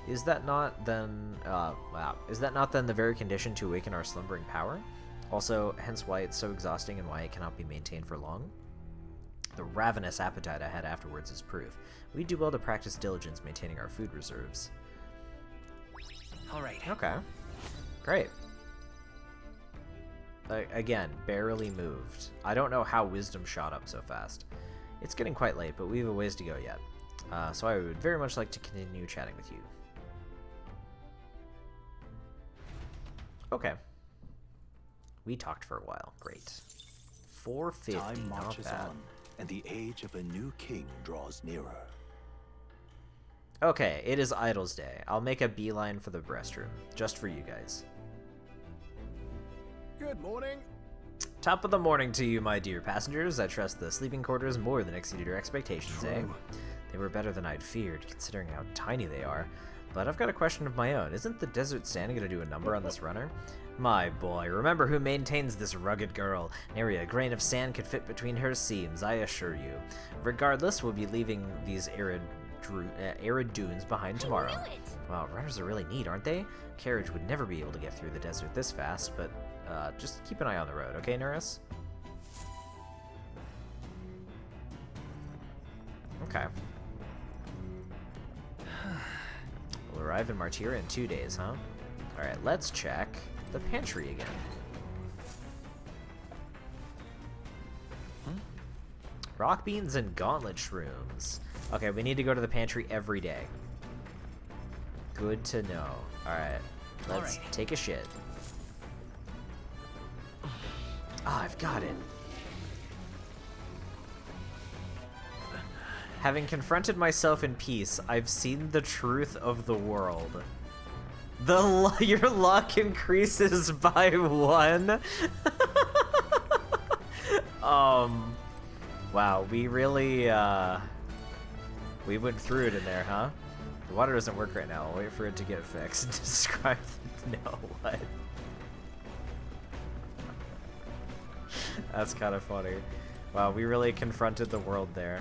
Is that not then the very condition to awaken our slumbering power? Also, hence why it's so exhausting and why it cannot be maintained for long? The ravenous appetite I had afterwards is proof. We do well to practice diligence maintaining our food reserves. All right. Okay. Great. Again, barely moved. I don't know how wisdom shot up so fast. It's getting quite late, but we have a ways to go yet. So I would very much like to continue chatting with you. Okay. We talked for a while. Great. 450, Time not marches bad. on, and the age of a new king draws nearer. Okay, it is Idle's Day. I'll make a beeline for the restroom, just for you guys. Good morning. Top of the morning to you, my dear passengers. I trust the sleeping quarters more than exceeded your expectations, eh? They were better than I'd feared, considering how tiny they are. But I've got a question of my own. Isn't the desert sand going to do a number on this runner? My boy, remember who maintains this rugged girl. Nary a grain of sand could fit between her seams, I assure you. Regardless, we'll be leaving these arid dunes behind tomorrow. Wow, runners are really neat, aren't they? Carriage would never be able to get through the desert this fast, but just keep an eye on the road, okay, Neris? Okay. We'll arrive in Martyra in 2 days, huh? Alright, let's check the pantry again. Rock beans and gauntlet shrooms. Okay, we need to go to the pantry every day. Good to know. Alright, let's take a shit. Ah, I've got it. Having confronted myself in peace, I've seen the truth of the world. Your luck increases by 1. Wow, we really, we went through it in there, huh? The water doesn't work right now. I'll wait for it to get fixed. Describe, no, what? That's kind of funny. Wow, we really confronted the world there.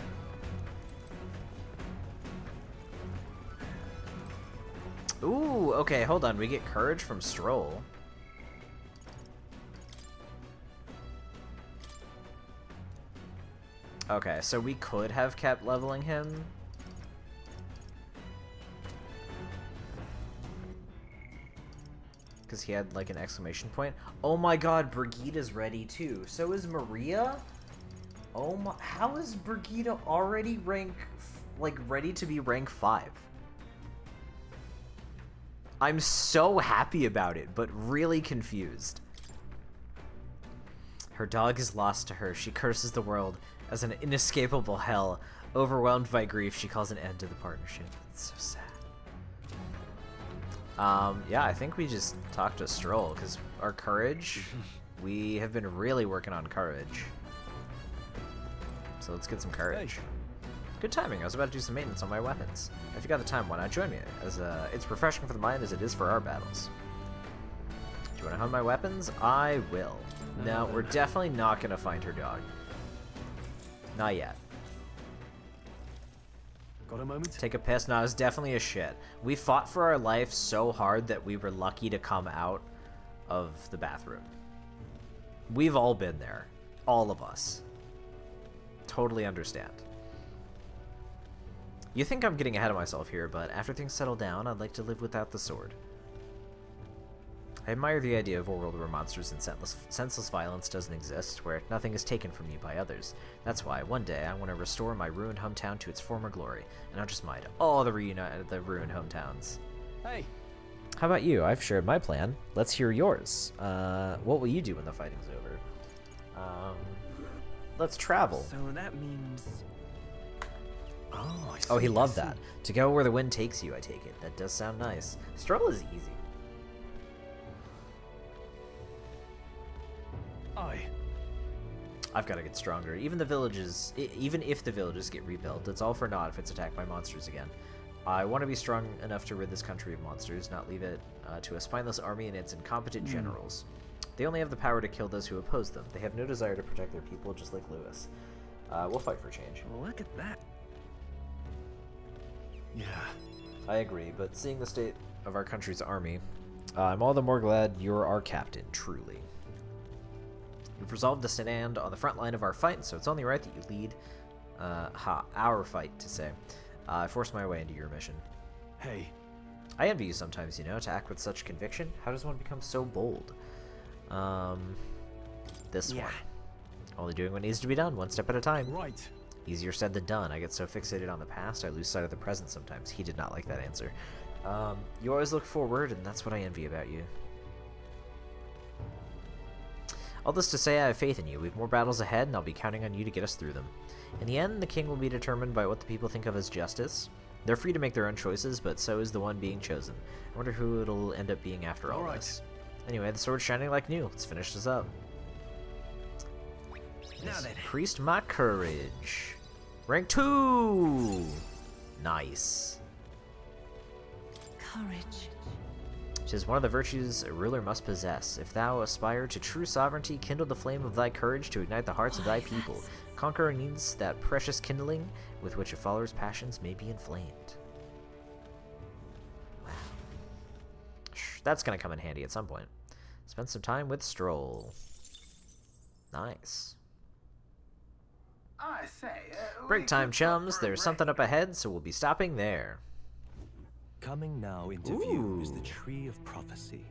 Ooh, okay, hold on. We get courage from Stroll. Okay, so we could have kept leveling him. Because he had like an exclamation point. Oh my god, Brigida's ready too. So is Maria? Oh my, how is Brigida already ready to be rank 5? I'm so happy about it, but really confused. Her dog is lost to her. She curses the world as an inescapable hell. Overwhelmed by grief, she calls an end to the partnership. It's so sad. Yeah, I think we just talked to Stroll, because our courage, we have been really working on courage. So let's get some courage. Good timing, I was about to do some maintenance on my weapons. If you got the time, why not join me? It's refreshing for the mind as it is for our battles. Do you want to hone my weapons? I will. No, we're definitely not going to find her dog. Not yet. Got a moment? Take a piss? No, it's definitely a shit. We fought for our life so hard that we were lucky to come out of the bathroom. We've all been there. All of us. Totally understand. You think I'm getting ahead of myself here, but after things settle down, I'd like to live without the sword. I admire the idea of a world where monsters and senseless violence doesn't exist, where nothing is taken from you by others. That's why, one day, I want to restore my ruined hometown to its former glory, and not just mine, all the ruined hometowns. Hey, how about you? I've shared my plan. Let's hear yours. What will you do when the fighting's over? Let's travel. So that means... oh, I see, Oh, he I loved see. that. To go where the wind takes you, I take it. That does sound nice. Stroll is easy. I've got to get stronger. Even if the villages get rebuilt, it's all for naught if it's attacked by monsters again. I want to be strong enough to rid this country of monsters, not leave it to a spineless army and its incompetent generals. They only have the power to kill those who oppose them. They have no desire to protect their people, just like Lewis. We'll fight for change. Look at that. Yeah. I agree, but seeing the state of our country's army, I'm all the more glad you're our captain, truly. You've resolved to stand on the front line of our fight, so it's only right that you lead our fight, to say. I forced my way into your mission. Hey. I envy you sometimes, you know, to act with such conviction. How does one become so bold? This one. Only doing what needs to be done, one step at a time. Right. Easier said than done. I get so fixated on the past, I lose sight of the present sometimes. He did not like that answer. You always look forward, and that's what I envy about you. All this to say, I have faith in you. We have more battles ahead, and I'll be counting on you to get us through them. In the end, the king will be determined by what the people think of as justice. They're free to make their own choices, but so is the one being chosen. I wonder who it'll end up being after all this. Anyway, the sword's shining like new. Let's finish this up. Now then. Increased my courage. Rank 2! Nice. Courage. 'Tis one of the virtues a ruler must possess. If thou aspire to true sovereignty, kindle the flame of thy courage to ignite the hearts of thy people. Conqueror needs that precious kindling with which a follower's passions may be inflamed. Wow. That's gonna come in handy at some point. Spend some time with Stroll. Nice. I say, Break time, chums. There's something up ahead, so we'll be stopping there. Coming now into view is the Ooh. Tree of Prophecy,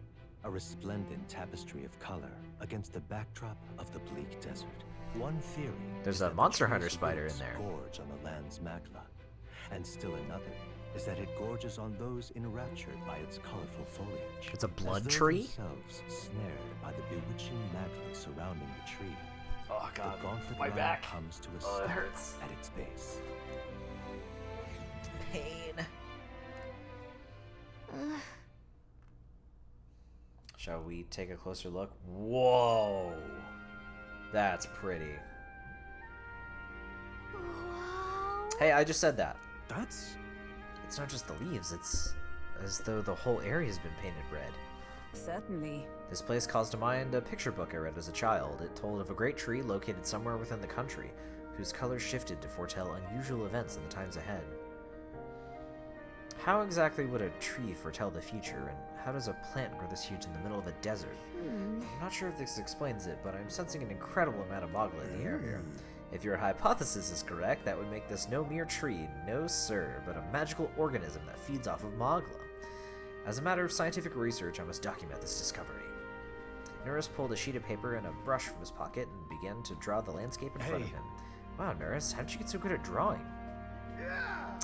a resplendent tapestry of color against the backdrop of the bleak desert. One theory There's is a that the Monster tree's Hunter spider roots in there. gorge on the land's magla, and still another is that it gorges on those enraptured by its colorful foliage. It's a blood as those tree? themselves snared by the bewitching madly surrounding the tree. Oh The gauntlet my runner back. comes to a Oh, it stop hurts. at its base. Pain. Shall we take a closer look? Whoa! That's pretty. Whoa. Hey, I just said that. That's... It's not just the leaves, it's as though the whole area has been painted red. Certainly. This place calls to mind a picture book I read as a child. It told of a great tree located somewhere within the country, whose colors shifted to foretell unusual events in the times ahead. How exactly would a tree foretell the future, and how does a plant grow this huge in the middle of a desert? I'm not sure if this explains it, but I'm sensing an incredible amount of Mogla in the air here. If your hypothesis is correct, that would make this no mere tree, no sir, but a magical organism that feeds off of Mogla. As a matter of scientific research, I must document this discovery. Nuris pulled a sheet of paper and a brush from his pocket and began to draw the landscape in front of Hey. him. Wow, Nuris, how did you get so good at drawing?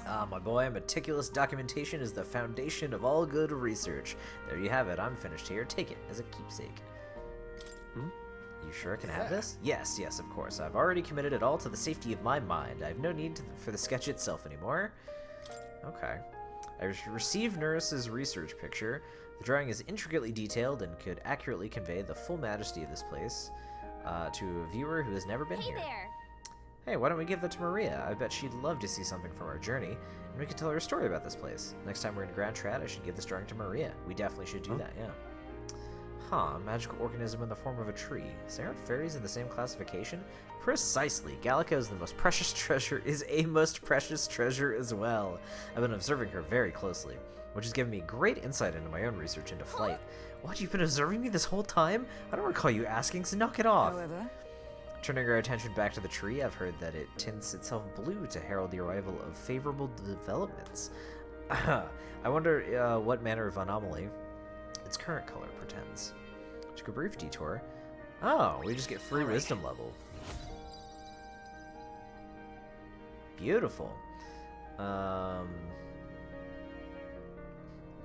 Ah, my boy, meticulous documentation is the foundation of all good research. There you have it, I'm finished here. Take it as a keepsake. You sure I can have this? Yes, yes, of course. I've already committed it all to the safety of my mind. I have no need for the sketch itself anymore. Okay. I received Nuris's research picture. The drawing is intricately detailed and could accurately convey the full majesty of this place to a viewer who has never been Hey here. there. Hey, why don't we give that to Maria? I bet she'd love to see something from our journey, and we could tell her a story about this place. Next time we're in Grand Trad, I should give this drawing to Maria. We definitely should do that, yeah. Huh, a magical organism in the form of a tree. So aren't fairies in the same classification? Precisely. Gallica is the most precious treasure, is a most precious treasure as well. I've been observing her very closely, which has given me great insight into my own research into flight. What, you've been observing me this whole time? I don't recall you asking, so knock it off. However, Turning our attention back to the tree, I've heard that it tints itself blue to herald the arrival of favorable developments. I wonder what manner of anomaly its current color portends. Took a brief detour. Oh, we just get free wisdom level. Beautiful.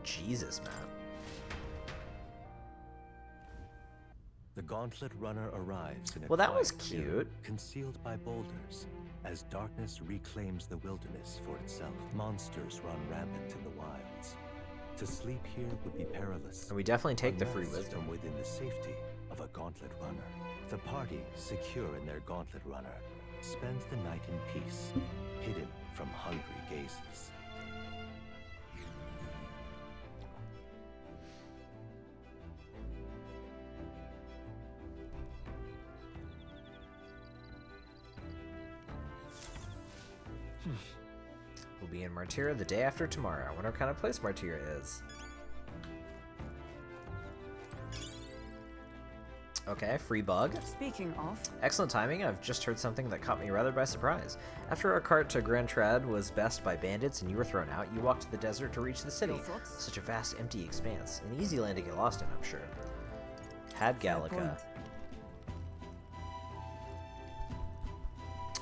Jesus, man. The Gauntlet Runner arrives in a Well, that was quiet clearing, cute. concealed by boulders. As darkness reclaims the wilderness for itself, monsters run rampant in the wilds. To sleep here would be perilous. And we definitely take the free unless wisdom. from within the safety of a Gauntlet Runner. The party, secure in their Gauntlet Runner, spends the night in peace, hidden from hungry gazes. We'll be in Martyra the day after tomorrow. I wonder what kind of place Martyra is. Okay, free bug. Speaking of, Excellent timing. I've just heard something that caught me rather by surprise. After our cart to Grand Trad was best by bandits and you were thrown out, you walked to the desert to reach the city. Your thoughts? Such a vast, empty expanse. An easy land to get lost in, I'm sure. Had Gallica. point.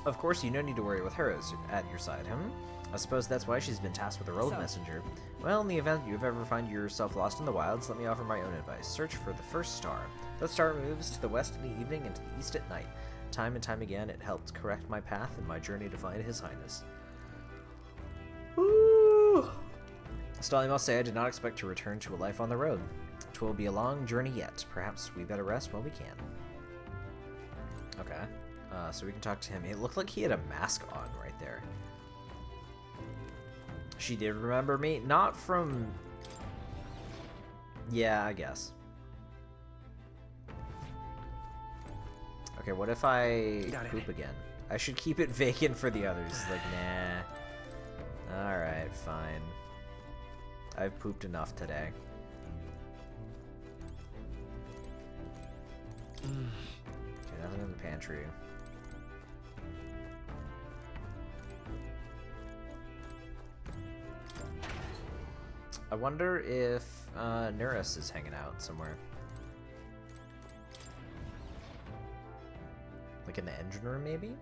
Of course, you no need to worry with her at your side, I suppose that's why she's been tasked with the role of So- messenger. Well, in the event you ever find yourself lost in the wilds, let me offer my own advice. Search for the first star. That star moves to the west in the evening and to the east at night. Time and time again, it helped correct my path in my journey to find His Highness. Ooh. Still, I must say I did not expect to return to a life on the road. 'Twill be a long journey yet. Perhaps we better rest while we can. Okay. So we can talk to him. It looked like he had a mask on right there. She did remember me. Not from... Yeah, I guess. Okay, what if I Got it. poop again? I should keep it vacant for the others. Like, nah. Alright, fine. I've pooped enough today. Okay, nothing in the pantry. I wonder if Neris is hanging out somewhere. Like in the engine room, maybe?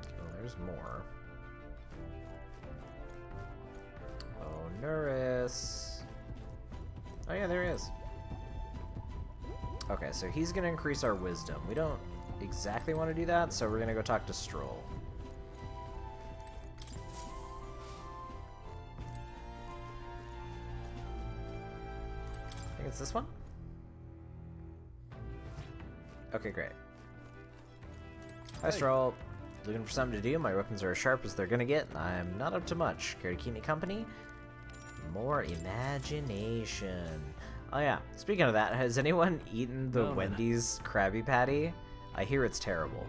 Oh, there's more. Oh, Neris. Oh yeah, there he is. Okay, so he's gonna increase our wisdom. We don't exactly want to do that, so we're gonna go talk to Stroll. I think it's this one? Okay, great. Hi, Stroll. Looking for something to do? My weapons are as sharp as they're gonna get. I'm not up to much. Care to keep me company? More imagination. Oh yeah, speaking of that, has anyone eaten the Wendy's Krabby Patty? I hear it's terrible.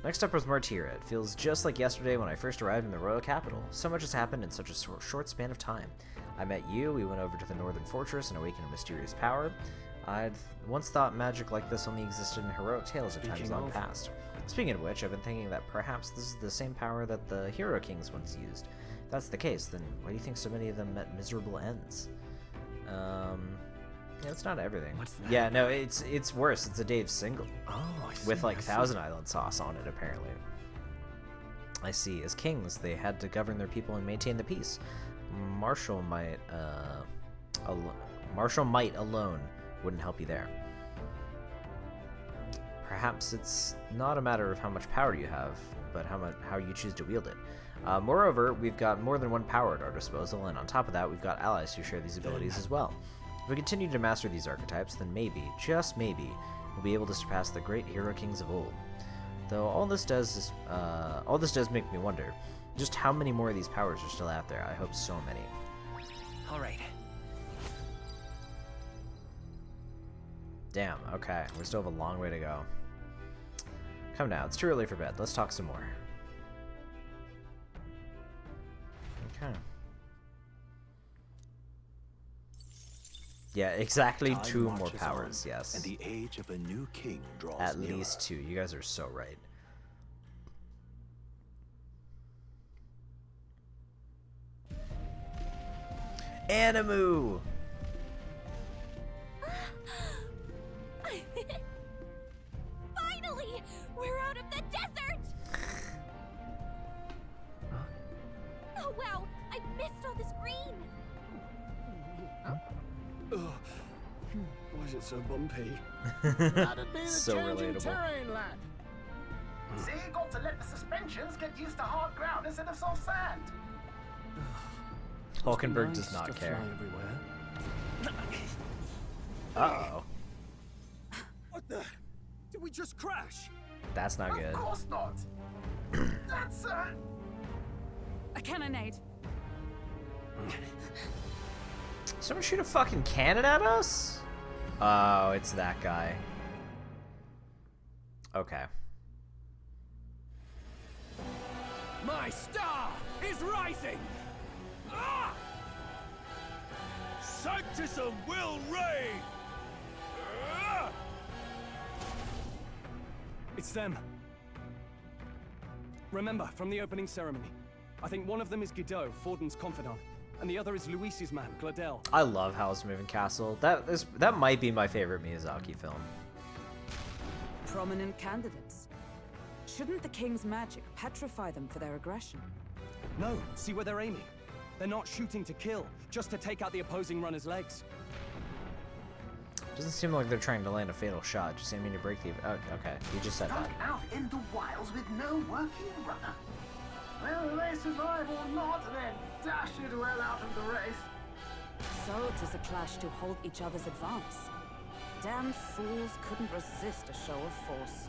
Next up was Martyra. It feels just like yesterday when I first arrived in the royal capital. So much has happened in such a short span of time. I met you, we went over to the northern fortress and awakened a mysterious power. I'd once thought magic like this only existed in heroic tales of times long past. Speaking of which, I've been thinking that perhaps this is the same power that the Hero Kings once used. If that's the case, then why do you think so many of them met miserable ends? Yeah, it's not everything. What's that? Yeah, no, it's worse. It's a Dave single. Oh, I see. With like I see. Thousand Island sauce on it, apparently. I see. As kings, they had to govern their people and maintain the peace. Martial might alone wouldn't help you there. Perhaps it's not a matter of how much power you have, but how you choose to wield it. Moreover, we've got more than one power at our disposal, and on top of that, we've got allies who share these abilities as well. If we continue to master these archetypes, then maybe, just maybe, we'll be able to surpass the great hero kings of old. Though all this does make me wonder, just how many more of these powers are still out there. I hope so many. All right. Damn, okay, we still have a long way to go. Come now, it's too early for bed. Let's talk some more. Okay. Yeah, exactly Time 2 more marches powers, on, yes. And the age of a new king draws At nearer. least 2. You guys are so right. Animu! Finally! We're out of the desert! Oh wow! I missed all this green! Ugh. Why is it so bumpy? That'd be the So changing relatable. terrain, lad. See, you got to let the suspensions get used to hard ground instead of soft sand. Hulkenberg Nice does not to care. fly everywhere. Uh-oh. What the? Did we just crash? That's not good. Of course not. That's A cannonade. Someone shoot a fucking cannon at us? Oh, it's that guy. Okay. My star is rising! Ah! Sanctism will reign! Ah! It's them. Remember, from the opening ceremony, I think one of them is Guido, Forden's confidant, and the other is Luis's man, Gladel. I love Howl's Moving Castle. That might be my favorite Miyazaki film. Prominent candidates. Shouldn't the king's magic petrify them for their aggression? No, see where they're aiming. They're not shooting to kill, just to take out the opposing runner's legs. Doesn't seem like they're trying to land a fatal shot, just aiming to break the... Oh, okay, you just said that. stuck out in the wilds with no working runner. Whether they survive or not, then dash it well out of the race. So it is a clash to hold each other's advance. Damn fools couldn't resist a show of force.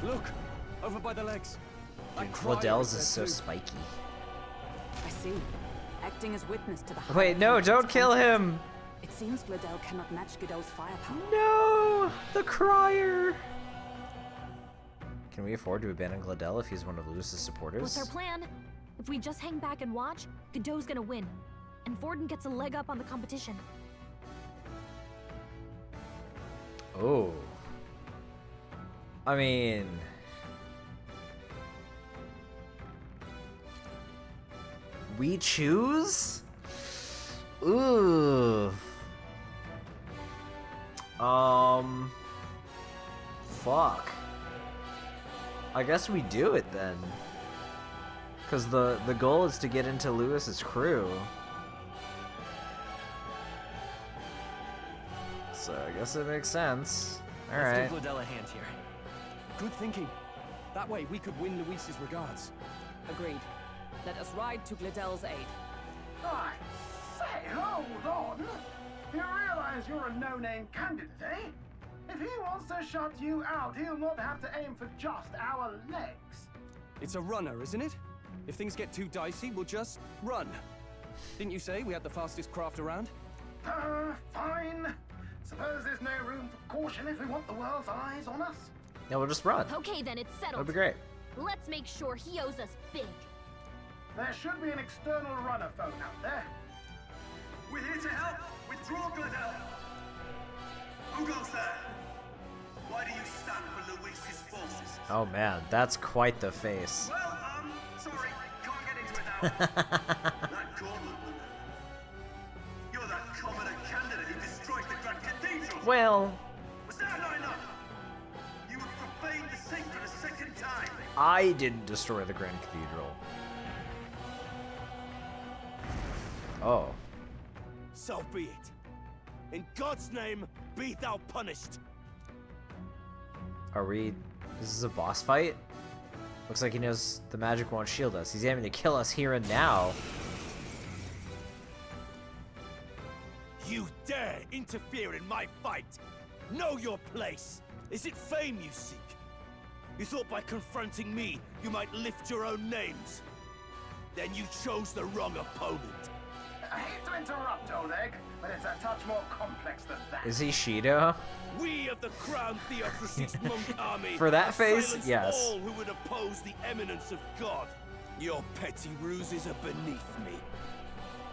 Look, over by the legs. Dude, Gladell's is so spiky. I see. Acting as witness to the Wait, no, don't kill him! It seems Gladel cannot match Guido's firepower. No! The crier! Can we afford to abandon Gladel if he's one of Lewis's supporters? What's our plan? If we just hang back and watch, Godot's gonna win. And Forden gets a leg up on the competition. Oh. I mean... We choose? Ooh. Fuck. I guess we do it then. Because the goal is to get into Lewis's crew. So I guess it makes sense. Alright. Let's give Gladel a hand here. Good thinking. That way we could win Luis's regards. Agreed. Let us ride to Gladel's aid. I say, hold on. You realize you're a no-name candidate, eh? If he wants to shut you out, he'll not have to aim for just our legs. It's a runner, isn't it? If things get too dicey, we'll just run. Didn't you say we had the fastest craft around? Fine. Suppose there's no room for caution if we want the world's eyes on us? Yeah, we'll just run. Okay, then it's settled. That'd be great. Let's make sure he owes us big. There should be an external runner phone out there. We're here to help. Withdraw, Gladel. Who goes there? Why do you stand for Luis's forces? Oh man, that's quite the face. Well, sorry, can't get into it now. That gauntlet, you're that commoner candidate who destroyed the Grand Cathedral. Well, Was that not enough? You would profane the sacred a second time. I didn't destroy the Grand Cathedral. Oh. So be it. In God's name, be thou punished. Are we... This is a boss fight? Looks like he knows the magic won't shield us. He's aiming to kill us here and now. You dare interfere in my fight? Know your place. Is it fame you seek? You thought by confronting me, you might lift your own names. Then you chose the wrong opponent. I hate to interrupt, old egg, but it's a touch more complex than that. Is he Shido? We of the Crown Theocracy's monk army For that have face, silenced yes. all who would oppose the eminence of God. Your petty ruses are beneath me.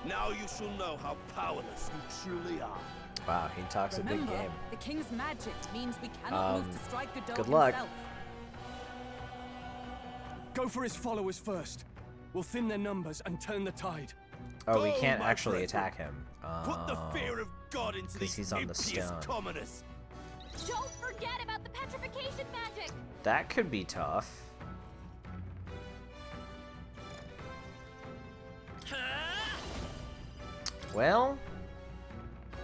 Now you shall know how powerless you truly are. Wow, he talks a big Remember, game. the king's magic means we cannot move to strike Godot good luck. himself. Go for his followers first. We'll thin their numbers and turn the tide. Oh, we Go, can't my actually brethren. attack him. Put the fear of God into 'cause these he's on the impious stone. commoners. Don't forget about the petrification magic! That could be tough. Well,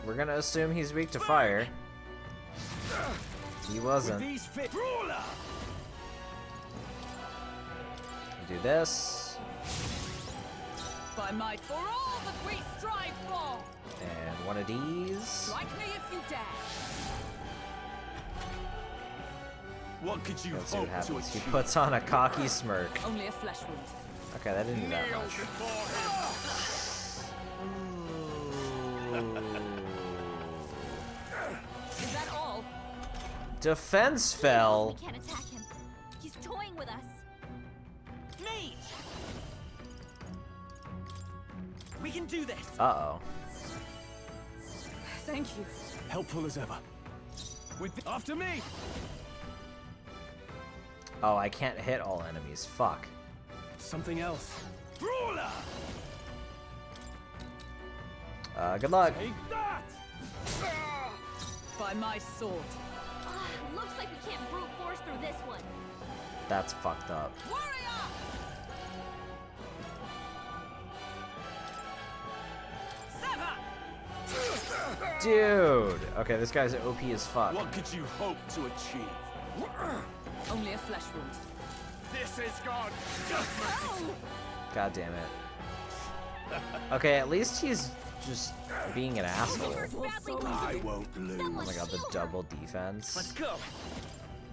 we're gonna assume he's weak to fire. He wasn't. These fit. Brawler! Do this, By might for all that we strive for! and one of these. Strike me if you dare! What could you Let's see what hope to happens. He achieve? puts on a cocky smirk. Only a flesh wound. Okay, that didn't do that Kneel much. before Is that all? Defense We fell. can't attack him. He's toying with us. Nate! We can do this! Uh-oh. Thank you. Helpful as ever. After me! Oh, I can't hit all enemies. Fuck. Something else. Brawler! Good luck. Take that! By my sword. Looks like we can't brute force through this one. That's fucked up. Warrior! Sever! Dude! Okay, this guy's OP as fuck. What could you hope to achieve? Only a flesh wound. This is God. God damn it. Okay, at least he's just being an asshole. Badly I wounded. won't lose. Oh my god, the double defense. Let's go!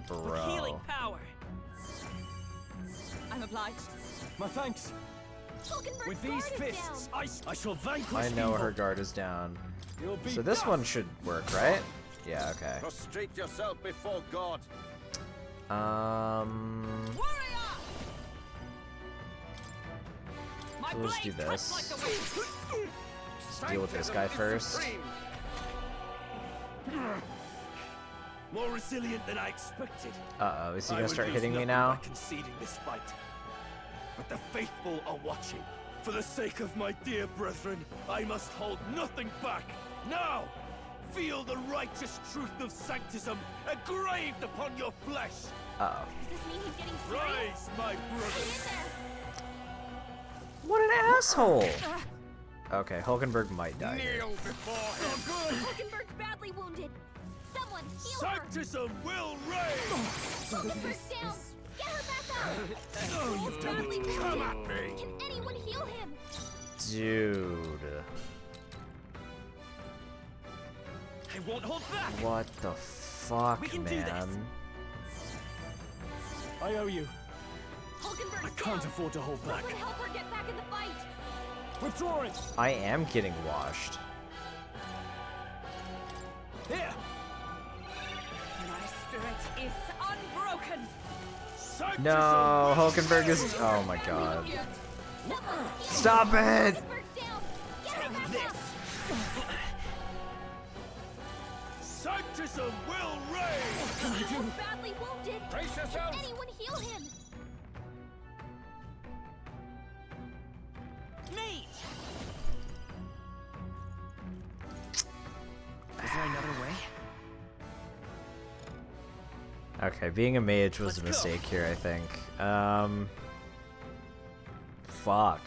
With healing Bro. power! I'm obliged. My thanks. Hulkenberg's With these guard is fists, down. I shall vanquish I know evil. her guard is down. You'll be So this dust. one should work, right? Yeah, okay. Prostrate yourself before God. Warrior! My So let's do blade cuts this. like the wind. Let's deal with this guy first. More resilient than I expected. Uh-oh, is he I gonna will start lose hitting me nothing now? by conceding this fight. But the faithful are watching. For the sake of my dear brethren, I must hold nothing back. Now, feel the righteous truth of sanctism engraved upon your flesh. Uh-oh. Does this mean he's getting serious? Rise, my Get brothers. in there. What an asshole! Okay, Hulkenberg might die here. Kneel before him. Hulkenberg's badly wounded. Someone heal her. Sanctism will reign. Hulkenberg's down. Get her back up. Oh, you've done Badly it. Come wounded. at me. Can anyone heal him? Dude. I won't hold back! What the fuck, We can do this. man? I owe you. Hulkenberg's I can't down. afford to hold back. Someone help her get back in the fight. Withdrawing. I am getting washed. Here. My spirit is unbroken. Sanctism No, will Hulkenberg is. reign. Oh my god. Someone heal Stop her. it! Hulkenberg's down. Get her back up. Sanctism will reign. He's badly wounded. Brace Can yourself. anyone heal him? Nate! Is there another way? Okay, being a mage was Let's a go. mistake here, I think. Fuck.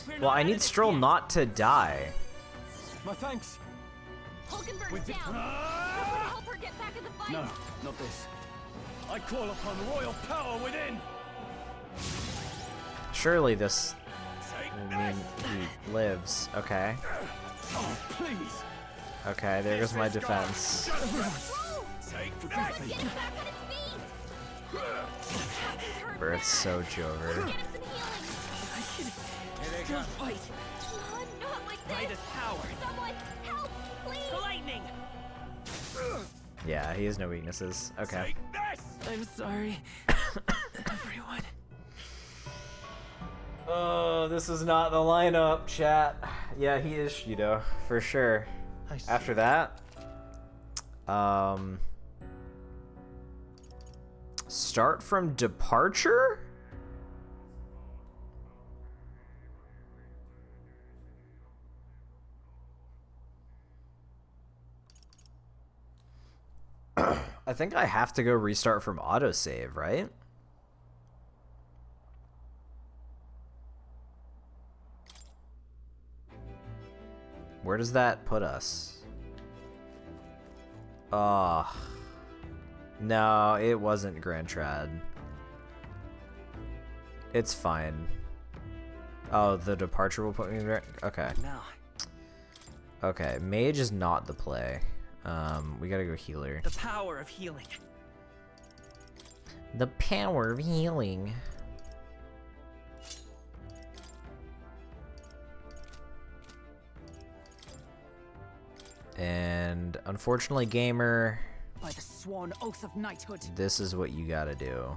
We're Well, not I out need of this Stroll yet. not to die. My thanks. Hulkenberg's down. Someone help her get back in the fight. No, not this. I call upon royal power within. Surely this Take will mean he lives. Okay. Oh, please. Okay, there goes my defense. Whoa! Take Someone that. get him back on his feet. He's hurt Bert's bad. so jover. Get him some healing. Still fight! Not like Might this. is power! Someone help, please. Lightning! Yeah, he has no weaknesses. Okay. Take this. I'm sorry, everyone. Oh, this is not the lineup, chat. Yeah, he is Shido, for sure. After that, start from departure? I think I have to go restart from autosave, right? Where does that put us? No, it wasn't Grand Trad. It's fine. Oh, the departure will put me there? Okay. Now. Okay, mage is not the play. We gotta go healer. The power of healing. The power of healing. And unfortunately, gamer, By the sworn oath of knighthood. this is what you gotta do.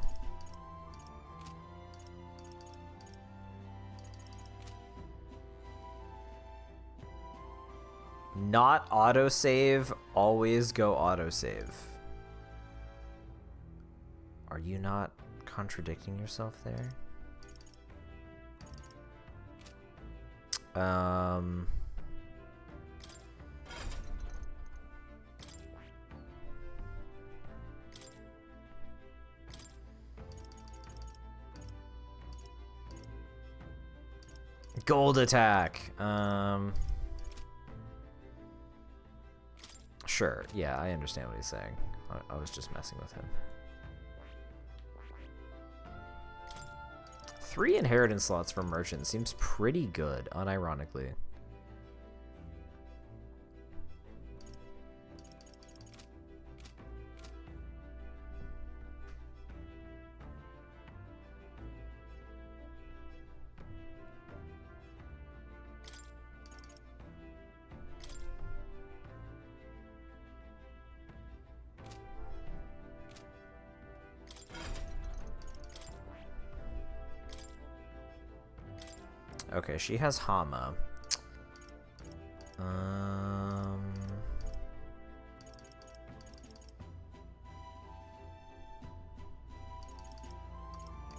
Not autosave, always go autosave. Are you not contradicting yourself there? Gold attack. Sure. Yeah, I understand what he's saying. I was just messing with him. 3 inheritance slots for merchant seems pretty good, unironically. Okay, she has Hama.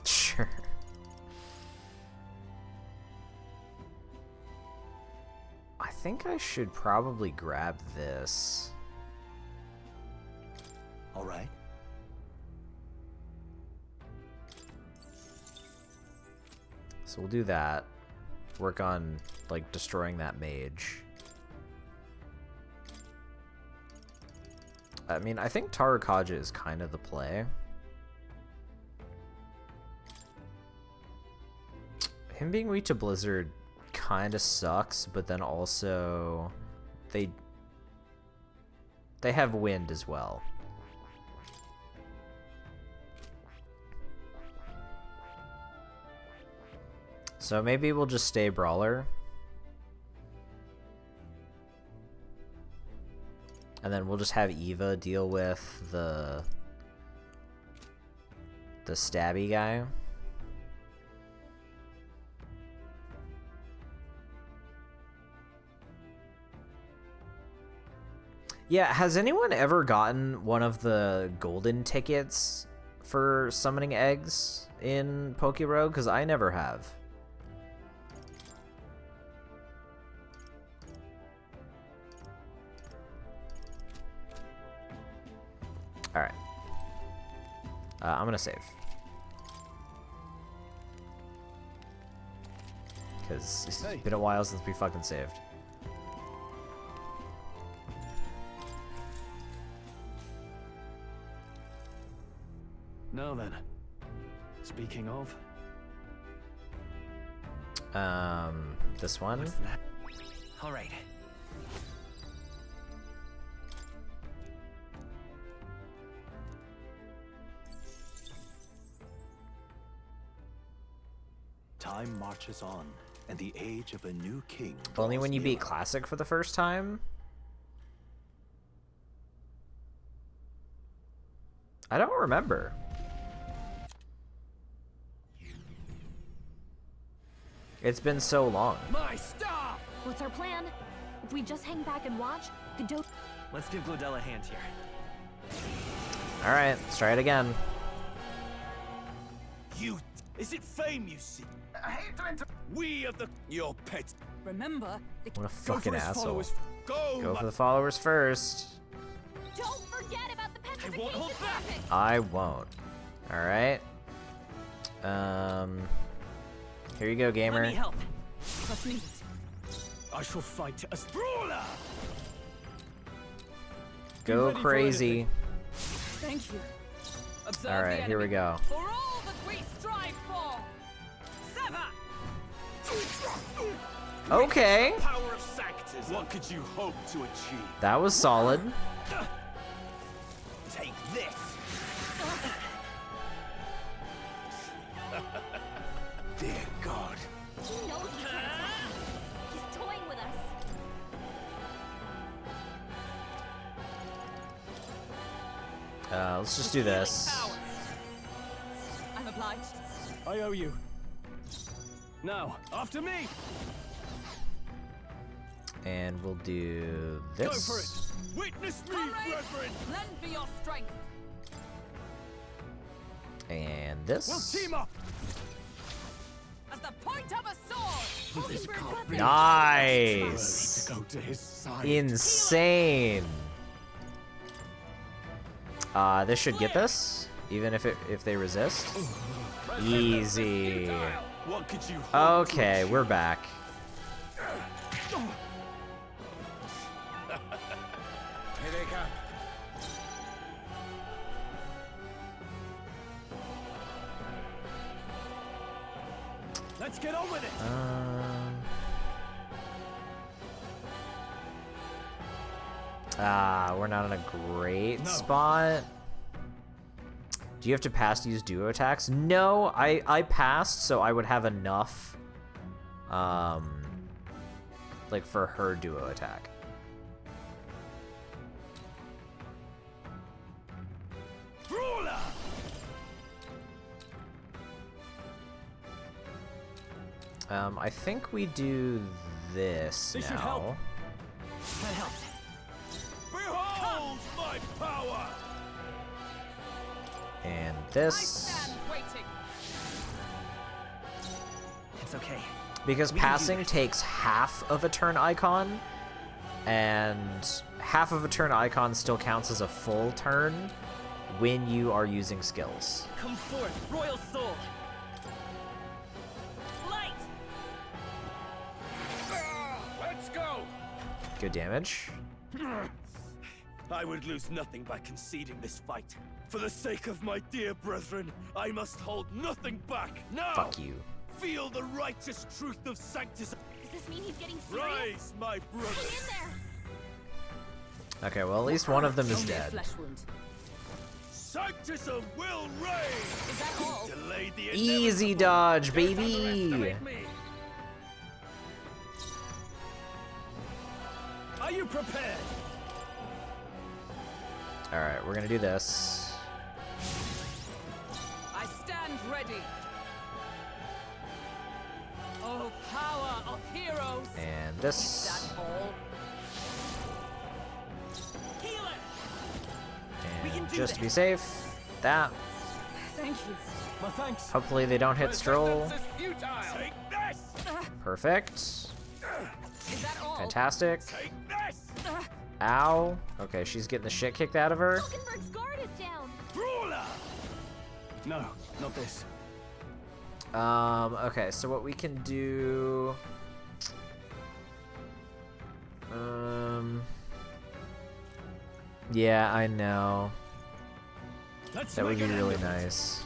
Sure. I think I should probably grab this. All right. So we'll do that. Work on, like, destroying that mage. I mean, I think Tarakaja is kind of the play. Him being weak to Blizzard kind of sucks, but then also they have wind as well. So maybe we'll just stay Brawler. And then we'll just have Eva deal with the stabby guy. Yeah, has anyone ever gotten one of the golden tickets for summoning eggs in Pokerogue? Because I never have. Alright. I'm gonna save. Because it's been a while since we fucking saved. Now then, speaking of, this one. All right. Time marches on, and the age of a new king. Only when you beat nearer. Classic for the first time? I don't remember. It's been so long. My star! What's our plan? If we just hang back and watch, Godot. Let's give Glodella a hand here. All right, let's try it again. You... Is it fame you seek? I hate to inter- We of the... Your pets. Remember, the What a Go for fucking his asshole. followers. Go, Go my- for the followers first. Don't forget about the won't hold petrification back. graphic. I won't. All right. Here you go, Let gamer. me help. trust me. I shall fight as brawler. Go ready for crazy. Thank you. Observe All the right, here we enemy. go. For all that we strive for. Sever! Okay, Power of Sanctus. What could you hope to achieve? that was solid. Take this. Dear God. He knows we can't attack him. He's toying with us. Let's just do this. I'm obliged. I owe you. Now, after me! And we'll do Go for it. this. Witness me, Comrades, brethren. lend me your strength. And We'll this. team up. As the point of a sword. This can't be. Nice. Go to his side. Insane. This should get this, even if they resist. Easy. What could you hope Okay, we're back. Here they come. Let's get on with it. We're not in a great spot. Do you have to pass to use duo attacks? No, I passed, so I would have enough, like for her duo attack. Brawler. I think we do this This should now. help. That helps. Behold my power. And I this. stand waiting. It's okay. Because We can do passing this. takes half of a turn icon, and half of a turn icon still counts as a full turn when you are using skills. Come forth, Royal Soul. Light. Let's go. Good damage. I would lose nothing by conceding this fight. For the sake of my dear brethren, I must hold nothing back. Now, Fuck you. feel the righteous truth of Sanctus. Does this mean he's getting serious? Rise, my Hang brothers. in there. Okay, well at least one of them is Only a dead. flesh wound. Sanctism will reign. Is that all? Delay the Easy inevitable. dodge, Don't baby. underestimate me. Are you prepared? Alright, we're gonna do this. I stand ready. Oh, power of heroes. And Is this. that all? Healer. We can And do just to be this. safe, that. Thank you. My thanks. Hopefully they don't hit Stroll. Resistance is futile. Take this. Perfect. Is that all? Fantastic. Take this. Ow. Okay, she's getting the shit kicked out of her. Hulkenberg's guard is down. Brawler. No, not this. Okay, so what we can do. Yeah, I know. Let's That would make be an end really of it. nice.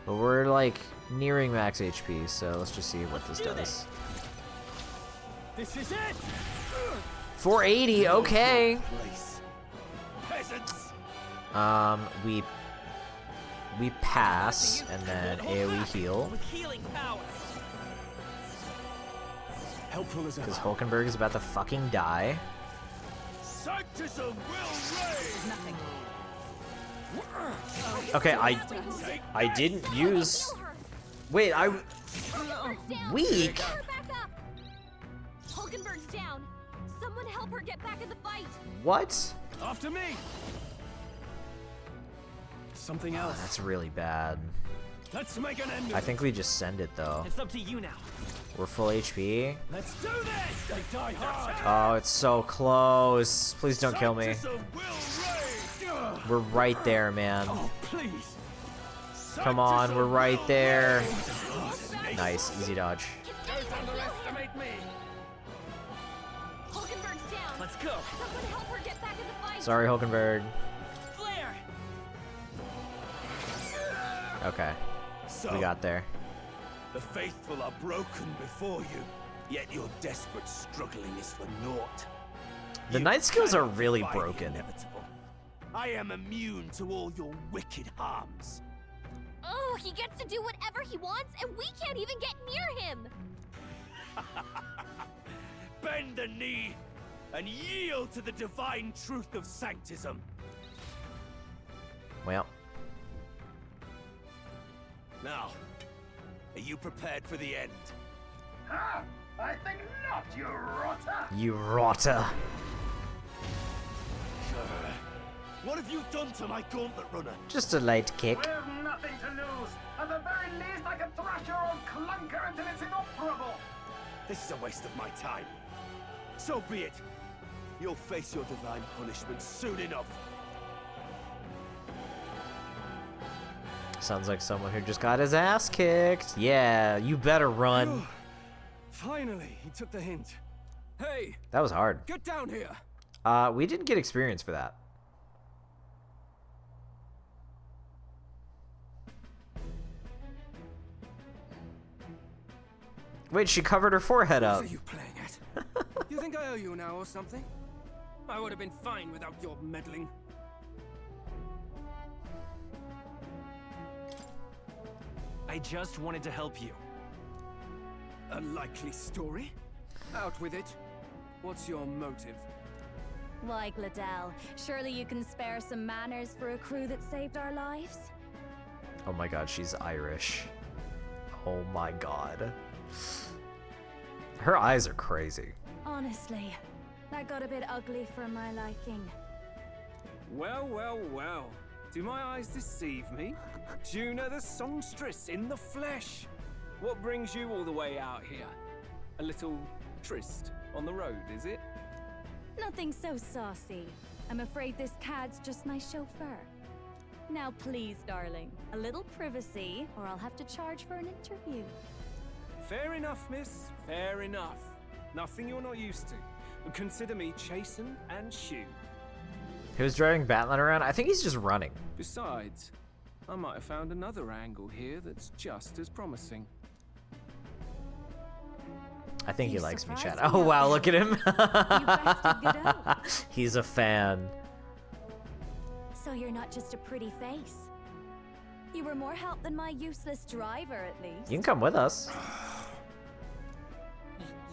But we're like nearing max HP, so let's just see what this do does. this. This is it. 480, okay. Place. Peasants. We pass and then AoE heal With healing power. Helpful as ever. because Hulkenberg is about to fucking die. Sanctism will reign. Nothing. Okay, Take I didn't use. Kill her. Wait, I Hulkenberg's down. weak. Get her back up. Hulkenberg's down. Someone help her get back in the fight! What? After me! Something Oh, else. that's really bad. Let's make an end of I think we just send it though. It's up to you now. We're full HP. Let's do this! They die hard! Oh, it's so close. Please don't kill me. Sanctus of Will Rage! We're right there, man. Oh, please! Come on, we're right there. Rage! Nice, easy dodge. Don't underestimate me! Hulkenberg's down! Let's go. Someone help her get back in the fight! Sorry, Hulkenberg. Flare. Okay, So, we got there. the faithful are broken before you, yet your desperate struggling is for naught. The You night skills are cannot really defy the broken. inevitable. I am immune to all your wicked harms. Oh, he gets to do whatever he wants, and we can't even get near him! Bend the knee and yield to the divine truth of sanctism. Well, Now, are you prepared for the end? Ah, I think not, you rotter! you rotter. What have you done to my gauntlet runner? Just a light kick. We've nothing to lose. At the very least, I can thrash your old clunker until it's inoperable. This is a waste of my time. So be it. You'll face your divine punishment soon enough. Sounds like someone who just got his ass kicked. Yeah, you better run. Finally, he took the hint. Hey, That was hard. get down here! We didn't get experience for that. Wait, she covered her forehead What up. are you playing at? You think I owe you now or something? I would have been fine without your meddling. I just wanted to help you. A likely story? Out with it. What's your motive? Why, Gladell, surely you can spare some manners for a crew that saved our lives? Oh my god, she's Irish. Oh my god. Her eyes are crazy. Honestly, that got a bit ugly for my liking. Well, well, well. Do my eyes deceive me? Juna the songstress in the flesh. What brings you all the way out here? A little tryst on the road, is it? Nothing so saucy. I'm afraid this cad's just my chauffeur. Now please, darling, a little privacy, or I'll have to charge for an interview. Fair enough, miss. Fair enough. Nothing you're not used to. But consider me chasten and shoe. Who's driving Batlin around? I think he's just running. Besides, I might have found another angle here that's just as promising. I think he You likes me, Chad. surprised me, Oh wow, Abby. look at him. bested Godot. He's a fan. So you're not just a pretty face. You were more help than my useless driver, at least. You can come with us.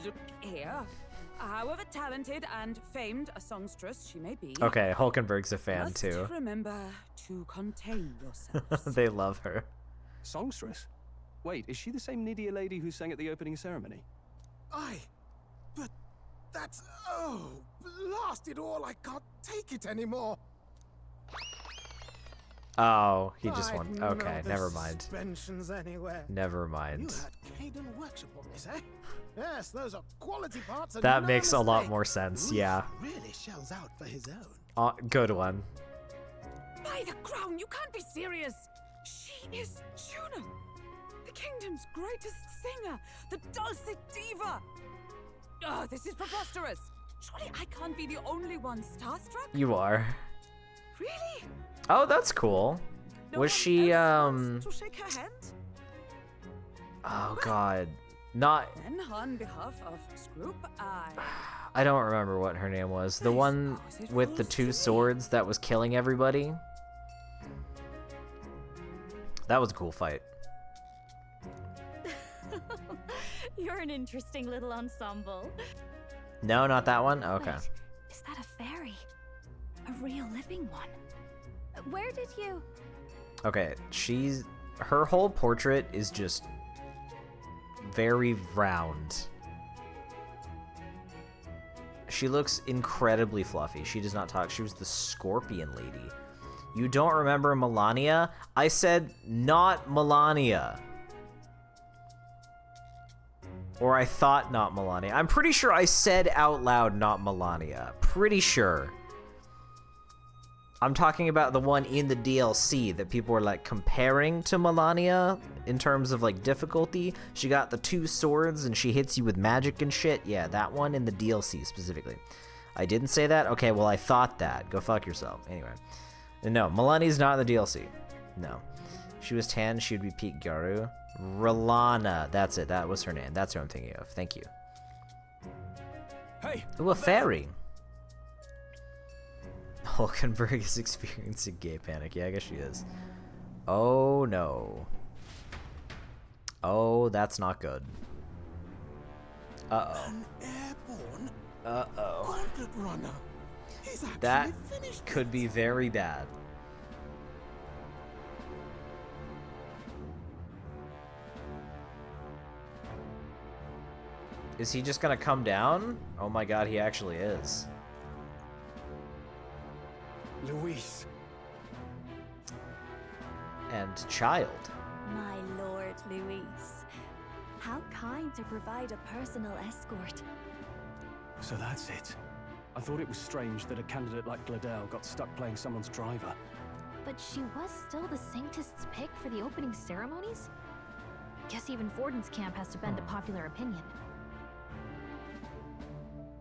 Look here. However talented and famed a songstress she may be, Okay, Hulkenberg's a fan must too. remember to contain yourselves. They love her. Songstress? Wait, is she the same Nydia lady who sang at the opening ceremony? Aye, but that's... Oh, blast it all, I can't take it anymore. Oh, he just I'd won. know Okay, the never mind. Suspensions anywhere. Never You mind. had Caden workshop on this, eh? Yes, those are quality parts. And That no makes a lot mistake. more sense, Ruth yeah. Really shells out for his own. Good one. By the crown, you can't be serious! She is Juna, the kingdom's greatest singer, the dulcet diva! Oh, this is preposterous! Surely I can't be the only one starstruck? You are. Really? Oh, that's cool. No Was one she, else wants to shake her hand? Oh god. Not... Then, on behalf of Scroop, I don't remember what her name was. The one with the two swords that was killing everybody. That was a cool fight. You're an interesting little ensemble. No, not that one? Okay. Wait, is that a fairy? A real living one? Where did you... Okay, her whole portrait is just very round. She looks incredibly fluffy. She does not talk. She was the Scorpion Lady. You don't remember Melania? I said not Melania. Or I thought not Melania. I'm pretty sure I said out loud not Melania. Pretty sure. I'm talking about the one in the DLC that people were like comparing to Melania in terms of like difficulty. She got the 2 swords and she hits you with magic and shit. Yeah, that one in the DLC specifically. I didn't say that? Okay, well I thought that. Go fuck yourself. Anyway. No, Melania's not in the DLC. No. She was tan, she would be Pete Garu. Rolana, that's it. That was her name. That's who I'm thinking of. Thank you. Hey! Ooh, a fairy. Hulkenberg is experiencing gay panic. Yeah, I guess she is. Oh, no. Oh, that's not good. Uh-oh. An airborne Uh-oh. gauntlet runner. He's actually That finished could be very bad. Is he just gonna come down? Oh my god, he actually is. Luis. And child. My lord, Luis. How kind to provide a personal escort. So that's it. I thought it was strange that a candidate like Gladel got stuck playing someone's driver. But she was still the Sanctist's pick for the opening ceremonies? Guess even Forden's camp has to bend to popular opinion.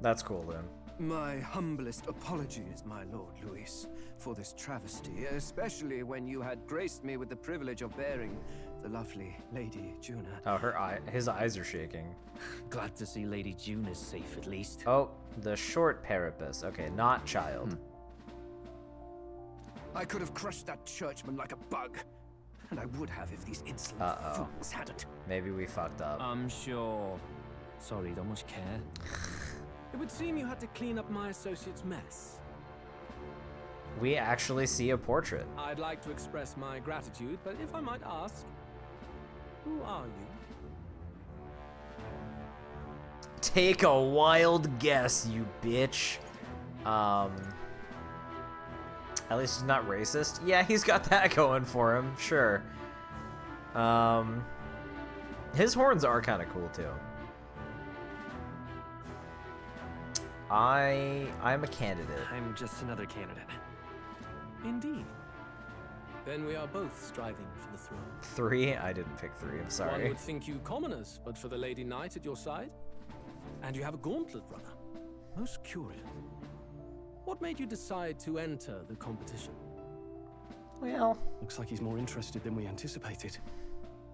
That's cool, then. My humblest apologies, my lord Luis, for this travesty, especially when you had graced me with the privilege of bearing the lovely Lady Juna. Oh, his eyes are shaking. Glad to see Lady June is safe at least. Oh, the short Parapus. Okay, not child. I could have crushed that churchman like a bug. And I would have if these insolent fools hadn't. Maybe we fucked up. I'm sure. Sorry, don't much care. It would seem you had to clean up my associate's mess. We actually see a portrait. I'd like to express my gratitude, but if I might ask, who are you? Take a wild guess, you bitch. At least he's not racist. Yeah, he's got that going for him, sure. His horns are kind of cool too. I'm a candidate. I'm just another candidate. Indeed. Then we are both striving for the throne. 3? I didn't pick 3, I'm One sorry. would think you commoners, but for the Lady Knight at your side. And you have a gauntlet runner. Most curious. What made you decide to enter the competition? Well, looks like he's more interested than we anticipated.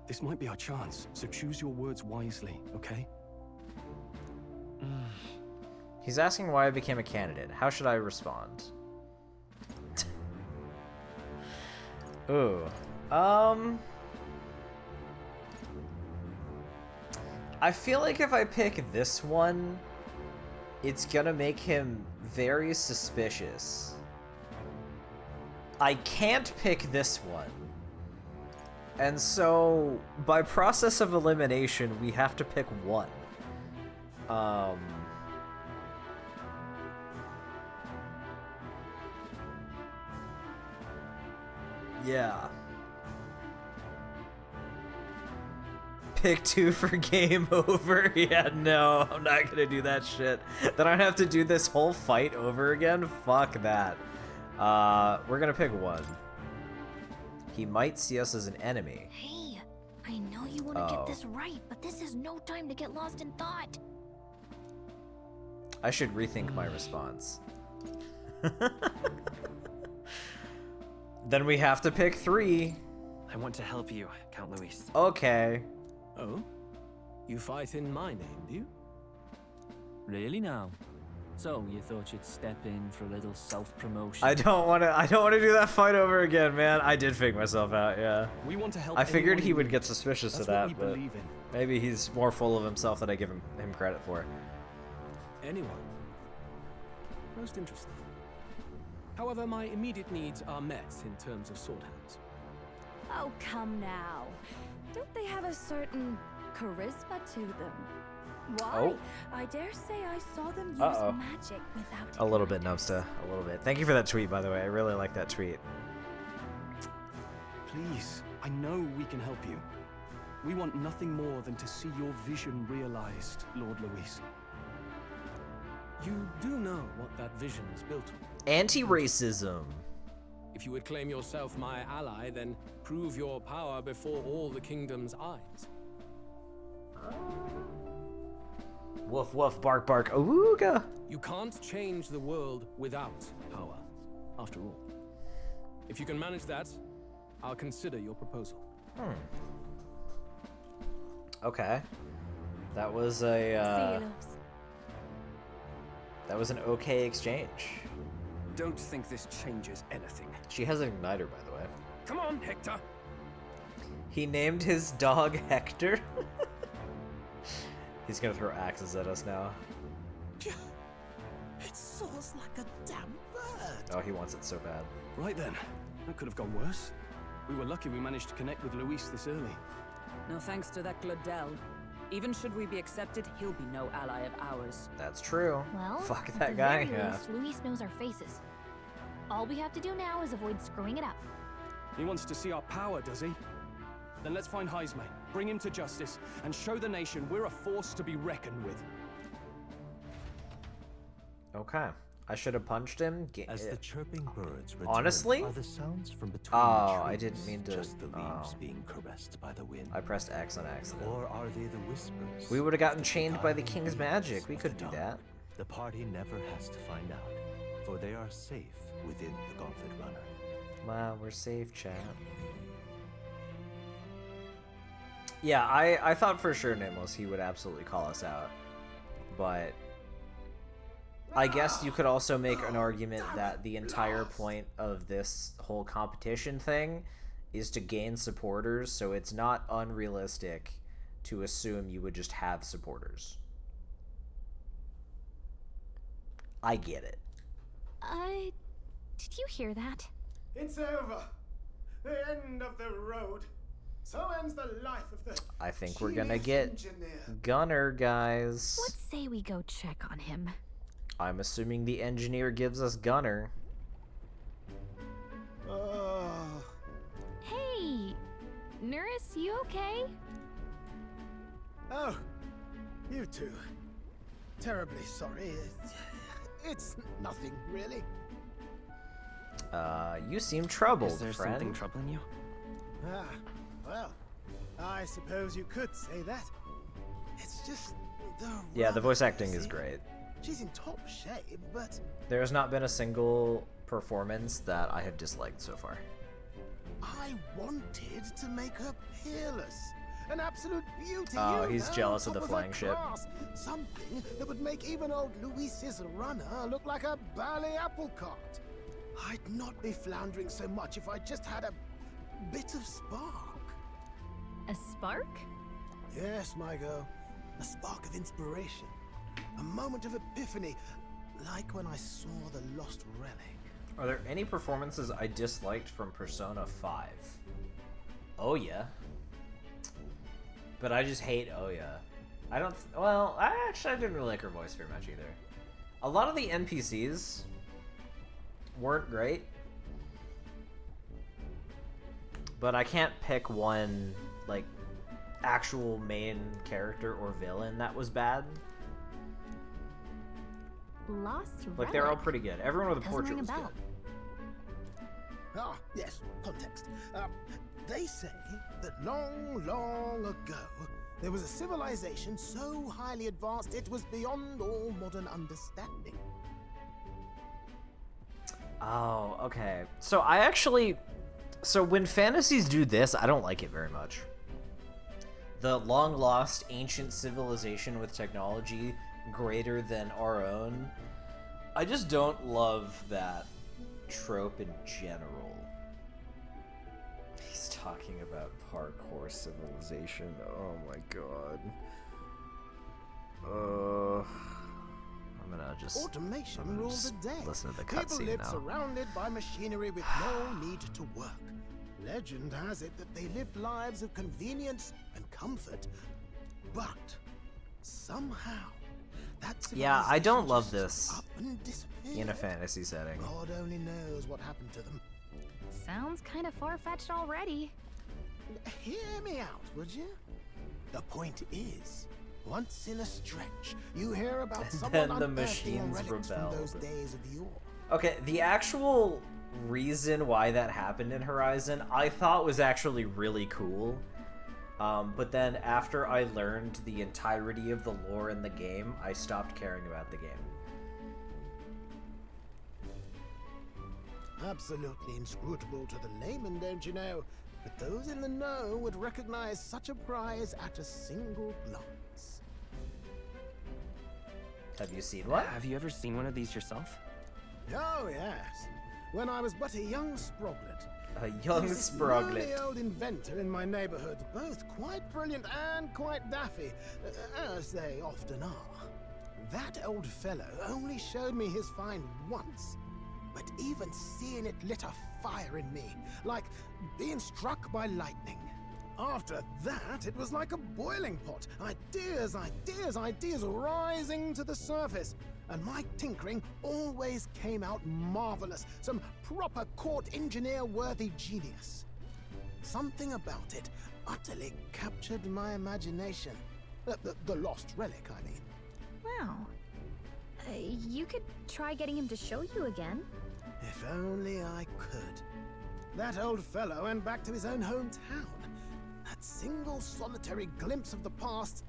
This might be our chance, so choose your words wisely, okay? He's asking why I became a candidate. How should I respond? Ooh. I feel like if I pick this one, it's gonna make him very suspicious. I can't pick this one. And so, by process of elimination, we have to pick one. Yeah. Pick 2 for game over? Yeah, no, I'm not gonna do that shit. Then I'd have to do this whole fight over again? Fuck that. We're gonna pick 1. He might see us as an enemy. Hey, I know you want to get this right, but this is no time to get lost in thought. I should rethink my response. Then we have to pick 3. I want to help you, Count Luis. Okay. Oh? You fight in my name, do you? Really now? So, you thought you'd step in for a little self-promotion? I don't want to do that fight over again, man. I did fake myself out, yeah. We want to help. I figured anyone he in would need. get suspicious That's of what that, we but believe in. maybe he's more full of himself than I give him credit for. Anyone. Most interesting. However, my immediate needs are met in terms of sword hands. Oh, come now. Don't they have a certain charisma to them. Why? Oh. I dare say I saw them use Uh-oh. magic without A little bit, Nubsta. A little bit. Thank you for that tweet, by the way. I really like that tweet. Please, I know we can help you. We want nothing more than to see your vision realized, Lord Luis. You do know what that vision is built on. Anti-racism. If you would claim yourself my ally, then prove your power before all the kingdom's eyes. Woof woof, bark bark, ooga. You can't change the world without power, after all. If you can manage that, I'll consider your proposal. Okay. That was See you, a, loves. that was an okay exchange. Don't think this changes anything. She has an igniter, by the way. Come on, Hector. He named his dog Hector. He's gonna throw axes at us now. It soars like a damn bird. Oh, he wants it so bad. Right then, that could have gone worse. We were lucky we managed to connect with Luis this early. No thanks to that Glodell. Even should we be accepted, he'll be no ally of ours. That's true. Well, Fuck at that the guy. very Yeah. least, Luis knows our faces. All we have to do now is avoid screwing it up. He wants to see our power, does he? Then let's find Heisme, bring him to justice, and show the nation we're a force to be reckoned with. Okay. I should have punched him. As the chirping birds return, Honestly? are the sounds from between Oh, the trees I didn't mean to. just the leaves Oh. being caressed by the wind? I pressed X on accident. Or are they the whispers? We would have gotten chained by the guiding king's leaves magic. We of could the do dawn? that. The party never has to find out, for they are safe within the Gauntlet Runner. Wow, we're safe, chat. Yeah, I thought for sure, Nemos, he would absolutely call us out. But I guess you could also make an argument that the entire point of this whole competition thing is to gain supporters, so it's not unrealistic to assume you would just have supporters. I get it. Did you hear that? It's over. The end of the road. So ends the life of the I think we're gonna genius get engineer. Gunner, guys. Let's say we go check on him. I'm assuming the engineer gives us Gunner. Oh. Hey, Nurse, you okay? Oh, you two. Terribly sorry. It's nothing, really. You seem troubled, Is there friend. something troubling you? Ah, well, I suppose you could say that. It's just Yeah, the voice acting is great. She's in top shape, but There has not been a single performance that I have disliked so far. I wanted to make her peerless. An absolute beauty. Oh, you he's know, jealous of top the her flying ship. class. Something that would make even old Luis's runner look like a bally apple cart. I'd not be floundering so much if I just had a bit of spark. A spark? Yes, my girl. A spark of inspiration. A moment of epiphany, like when I saw the lost relic. Are there any performances I disliked from Persona 5? Oh yeah. But I just hate Oya. I don't. Well, I didn't really like her voice very much either. A lot of the NPCs weren't great, but I can't pick one like actual main character or villain that was bad. Lost Like they're all relic? pretty good. Everyone with a Doesn't portrait ring a was good. bell. Ah, yes, context. They say that long, long ago, there was a civilization so highly advanced it was beyond all modern understanding. Oh, okay. So I actually... So when fantasies do this, I don't like it very much. The long-lost ancient civilization with technology greater than our own. I just don't love that trope in general. He's talking about parkour civilization. Oh my god. I'm gonna just... Automation rules the day. listen to the People cutscene live now. surrounded by machinery with no need to work. Legend has it that they lived lives of convenience and comfort But somehow that Yeah, I don't civilization love just this up and disappeared. in a fantasy setting. God only knows what happened to them. Sounds kind of far-fetched already. Hear me out, would you? The point is, once in a stretch, you hear about And someone then the unearthing machines relics from those rebelled. days of yore. Okay, the actual reason why that happened in Horizon, I thought was actually really cool. But then after I learned the entirety of the lore in the game, I stopped caring about the game. Absolutely inscrutable to the layman, don't you know? But those in the know would recognize such a prize at a single glance. Have you seen one? Have you ever seen one of these yourself? Oh, yes. When I was but a young sproglet. A young there was this sproglet. knowly old inventor in my neighborhood, both quite brilliant and quite daffy, as they often are. That old fellow only showed me his find once, but even seeing it lit a fire in me, like being struck by lightning. After that, it was like a boiling pot. Ideas, ideas, ideas rising to the surface. And my tinkering always came out marvelous. Some proper court engineer-worthy genius. Something about it utterly captured my imagination. The lost relic, I mean. Wow. You could try getting him to show you again. If only I could. That old fellow went back to his own hometown. That single solitary glimpse of the past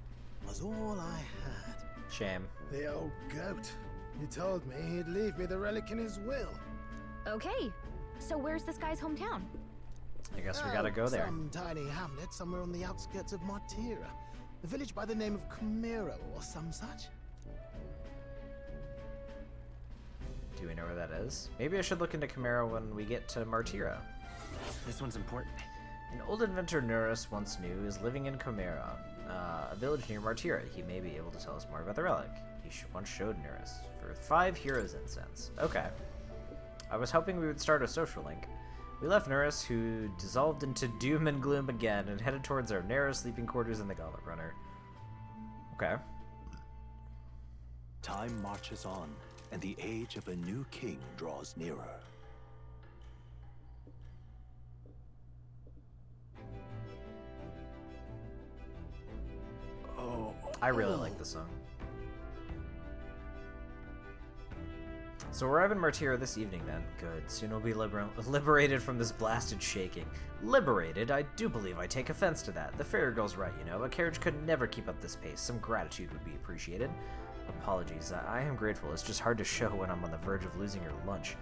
was all I had. Shame. The old goat. He told me he'd leave me the relic in his will. Okay, so where's this guy's hometown? I guess we gotta go there. Some tiny hamlet somewhere on the outskirts of Martira. A village by the name of Camero or some such. Do we know where that is? Maybe I should look into Camaro when we get to Martira. This one's important. An old inventor Neurus once knew is living in Camera, a village near Martira. He may be able to tell us more about the relic. He once showed Neurus for 5 heroes incense. Okay. I was hoping we would start a social link. We left Neurus, who dissolved into doom and gloom again, and headed towards our narrow sleeping quarters in the Gauntlet Runner. Okay. Time marches on, and the age of a new king draws nearer. I really like this song. So we're arriving in Martira this evening then. Good. Soon we'll be liberated from this blasted shaking. Liberated? I do believe I take offense to that. The fairy girl's right, you know. A carriage could never keep up this pace. Some gratitude would be appreciated. Apologies. I am grateful. It's just hard to show when I'm on the verge of losing your lunch.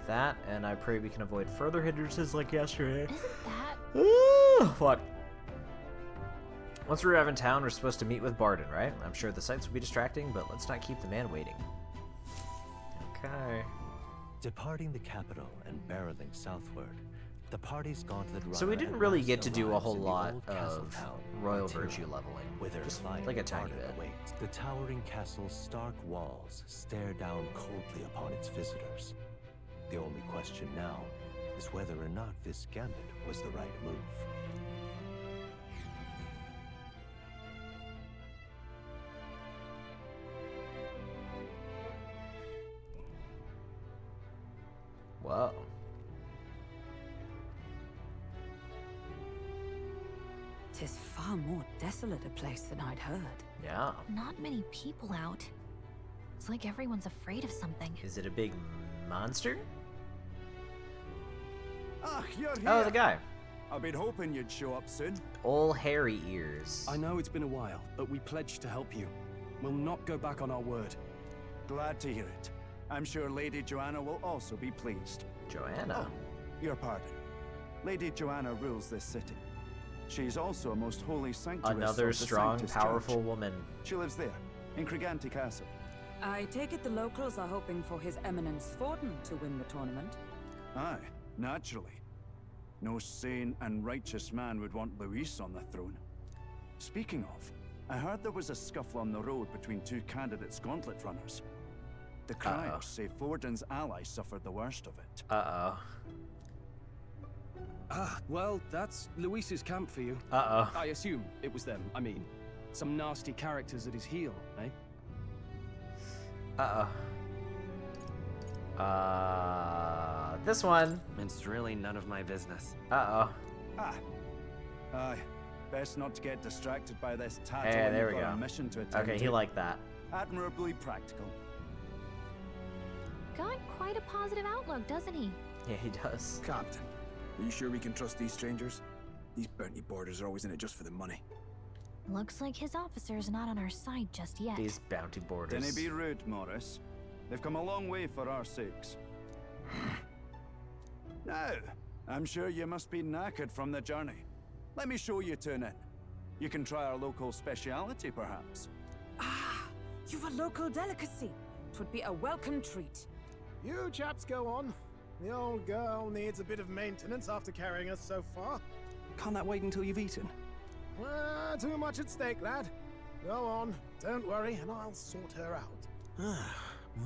That, and I pray we can avoid further hindrances like yesterday. Isn't that... Fuck. Once we arrive in town, we're supposed to meet with Barden, right? I'm sure the sights will be distracting, but let's not keep the man waiting. Okay. Departing the capital and barreling southward, the party's gauntlet runner. So we didn't really get to do a whole lot of royal virtue leveling. Just like a tiny bit. Awaits. The towering castle's stark walls stare down coldly upon its visitors. The only question now is whether or not this gambit was the right move. Whoa. Tis far more desolate a place than I'd heard. Yeah. Not many people out. It's like everyone's afraid of something. Is it a big monster? Ah, you're here. Oh, the guy. I've been hoping you'd show up soon. All hairy ears. I know it's been a while, but we pledged to help you. We'll not go back on our word. Glad to hear it. I'm sure Lady Joanna will also be pleased. Joanna? Oh, your pardon. Lady Joanna rules this city. She's also a most holy sanctuary. Another strong, powerful woman. She lives there, in Criganti Castle. I take it the locals are hoping for His Eminence Thornton to win the tournament. Aye, naturally. No sane and righteous man would want Luis on the throne. Speaking of, I heard there was a scuffle on the road between 2 candidates gauntlet runners. The criers say Forden's allies suffered the worst of it. Uh-oh. Ah, well, that's Luis's camp for you. Uh-oh. I assume it was them, I mean. some nasty characters at his heel, eh? This one. It's really none of my business. Uh-oh. Aye. Best not to get distracted by this tattle. Hey, when there you've we got go. a mission to attend Okay, to. he liked that. Admirably practical. Got quite a positive outlook, doesn't he? Yeah, he does. Captain, are you sure we can trust these strangers? These bounty boarders are always in it just for the money. Looks like his officer's not on our side just yet. These bounty boarders. Dinna be rude, Morris. They've come a long way for our sakes. Now, I'm sure you must be knackered from the journey. Let me show you to an inn. You can try our local speciality, perhaps. Ah, you've a local delicacy. It would be a welcome treat. You chaps go on. The old girl needs a bit of maintenance after carrying us so far. Can't that wait until you've eaten? Too much at stake, lad. Go on, don't worry, and I'll sort her out.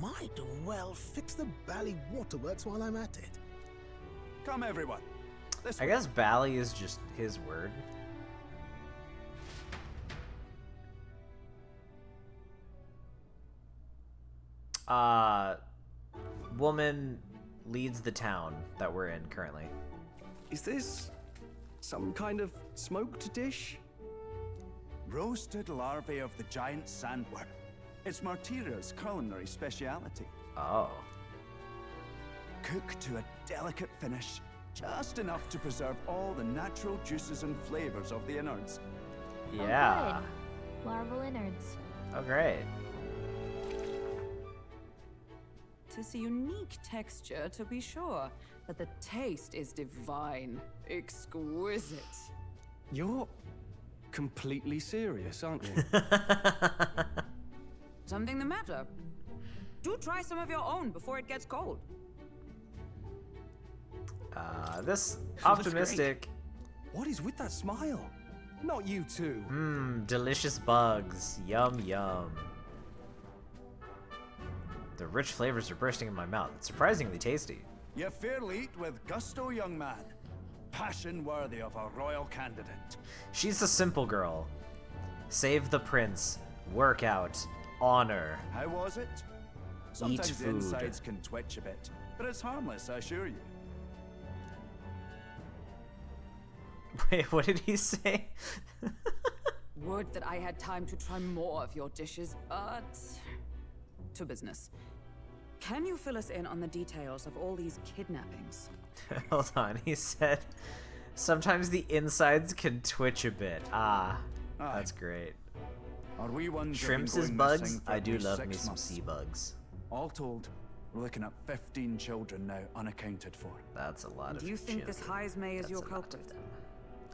Might well fix the Bally Waterworks while I'm at it. Come, everyone. I guess Bally is just his word. Woman leads the town that we're in currently. Is this some kind of smoked dish? Roasted larvae of the giant sandworm. It's Martira's culinary speciality. Oh. Cooked to a delicate finish, just enough to preserve all the natural juices and flavors of the innards. Yeah. Oh, good. Larval innards. Oh, great. Tis a unique texture, to be sure, but the taste is divine. Exquisite. You're completely serious, aren't you? Something the matter? Do try some of your own before it gets cold. This Looks optimistic. great. What is with that smile? Not you two. Delicious bugs. Yum, yum. The rich flavors are bursting in my mouth. It's surprisingly tasty. You fairly eat with gusto, young man. Passion worthy of a royal candidate. She's a simple girl. Save the prince. Work out. Honor. How was it? Sometimes the food. insides can twitch a bit, but it's harmless, I assure you. Wait, what did he say? Would that I had time to try more of your dishes, but... to business. Can you fill us in on the details of all these kidnappings? Hold on, he said sometimes the insides can twitch a bit. That's great. Are we ones Shrimps that is have been bugs? missing for I do at least love 6 me some months? sea bugs. All told, we're looking at 15 children now unaccounted for. That's a lot Do you think this Heismay is your culprit?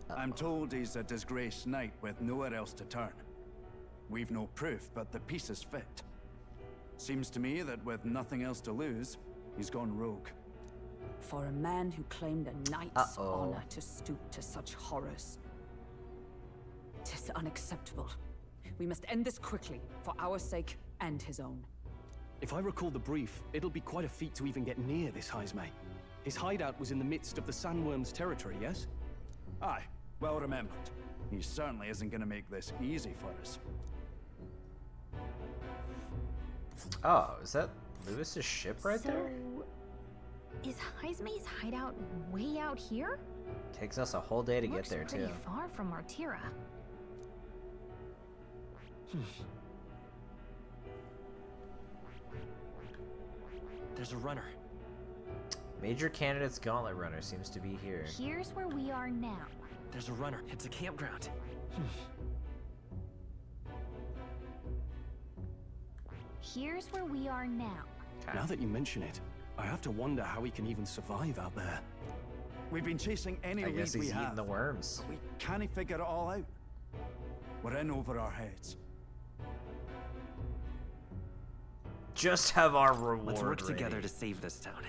I'm told he's a disgraced knight with nowhere else to turn. We've no proof, but the pieces fit. Seems to me that with nothing else to lose, he's gone rogue. For a man who claimed a knight's honor to stoop to such horrors. 'Tis unacceptable. We must end this quickly, for our sake and his own. If I recall the brief, it'll be quite a feat to even get near this Heismay. His hideout was in the midst of the Sandworm's territory, yes? Aye, well remembered. He certainly isn't going to make this easy for us. Oh, is that Lewis's ship right there? Is Heismay's hideout way out here? Takes us a whole day to Looks get there pretty too. far from Martira. There's a runner. Major candidate's gauntlet runner seems to be here. Here's where we are now. There's a runner. It's a campground. Here's where we are now. Now that you mention it, I have to wonder how he can even survive out there. We've been chasing any I lead guess we he's have. eating the worms. We can't figure it all out. We're in over our heads. Just have our reward. Let's work together ready. to save this town.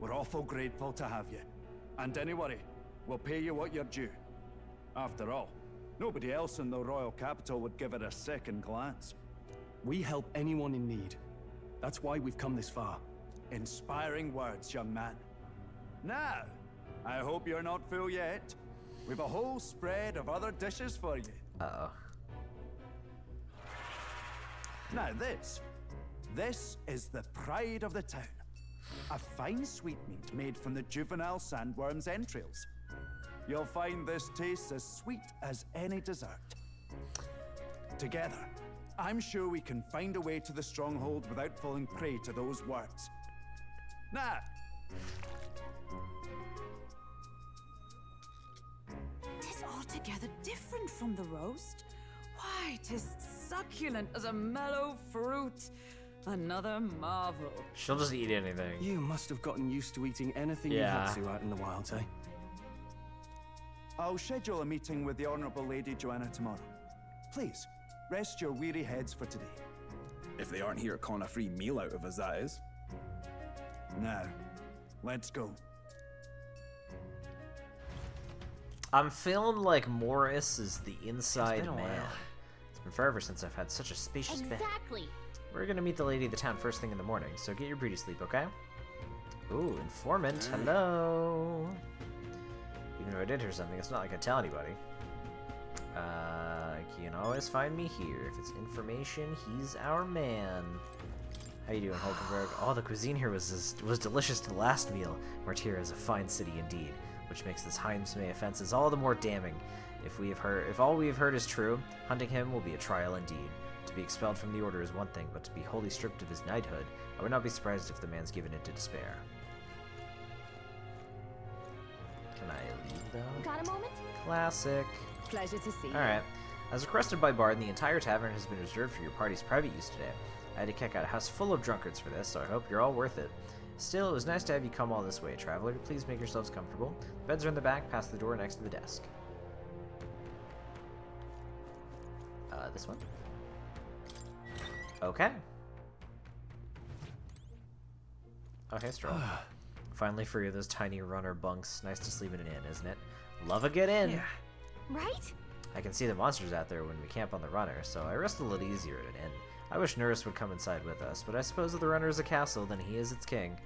We're awful grateful to have you. And don't worry, we'll pay you what you're due. After all, nobody else in the royal capital would give it a second glance. We help anyone in need. That's why we've come this far. Inspiring words, young man. Now, I hope you're not full yet. We've a whole spread of other dishes for you. Uh-oh. Now this is the pride of the town. A fine sweetmeat made from the juvenile sandworm's entrails. You'll find this tastes as sweet as any dessert. Together, I'm sure we can find a way to the stronghold without falling prey to those worms. Now, Tis altogether different from the roast. Why, tis succulent as a mellow fruit. Another marvel. She'll just eat anything. You must have gotten used to eating anything Yeah. you had to out in the wilds, eh? I'll schedule a meeting with the Honorable Lady Joanna tomorrow. Please, rest your weary heads for today. If they aren't here calling a free meal out of us, that is. Now, let's go. I'm feeling like Morris is the inside It's been a man. while. It's been forever since I've had such a spacious bed. Exactly. We're gonna meet the lady of the town first thing in the morning, so get your beauty sleep, okay? Ooh, informant, hello! Even though I did hear something, it's not like I tell anybody. You can always find me here. If it's information, he's our man. How you doing, Hulkenberg? Oh, the cuisine here was delicious to the last meal. Martyr is a fine city indeed, which makes this Heimsmay offenses all the more damning. If all we have heard is true, hunting him will be a trial indeed. To be expelled from the order is one thing, but to be wholly stripped of his knighthood, I would not be surprised if the man's given into despair. Can I leave, though? Got a moment? Classic. Pleasure to see you. Alright. As requested by Bard, the entire tavern has been reserved for your party's private use today. I had to kick out a house full of drunkards for this, so I hope you're all worth it. Still, it was nice to have you come all this way, traveler. Please make yourselves comfortable. The beds are in the back, past the door next to the desk. This one? Okay. Okay, Stroll. Finally free of those tiny runner bunks. Nice to sleep in an inn, isn't it? Love a good inn. Yeah. Right? I can see the monsters out there when we camp on the runner, so I rest a little easier at an inn. I wish Nurse would come inside with us, but I suppose if the runner is a castle, then he is its king.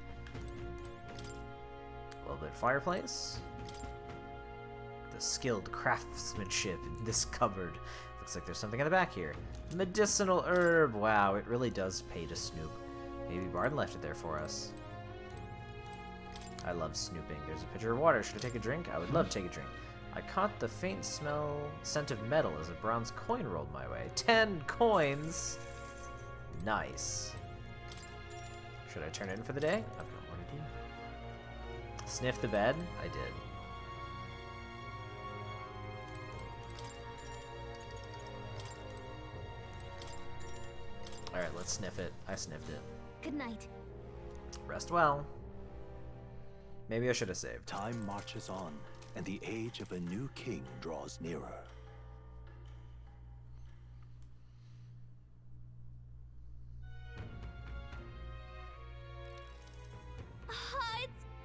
A little bit of fireplace. The skilled craftsmanship in this cupboard. Looks like there's something in the back here. Medicinal herb. Wow, it really does pay to snoop. Maybe Bard left it there for us. I love snooping. There's a pitcher of water. Should I take a drink? I would love to take a drink. I caught the faint scent of metal as a bronze coin rolled my way. 10 coins! Nice. Should I turn in for the day? I've got more to do. Sniff the bed? I did. Alright, let's sniff it. I sniffed it. Good night. Rest well. Maybe I should have saved. Time marches on, and the age of a new king draws nearer.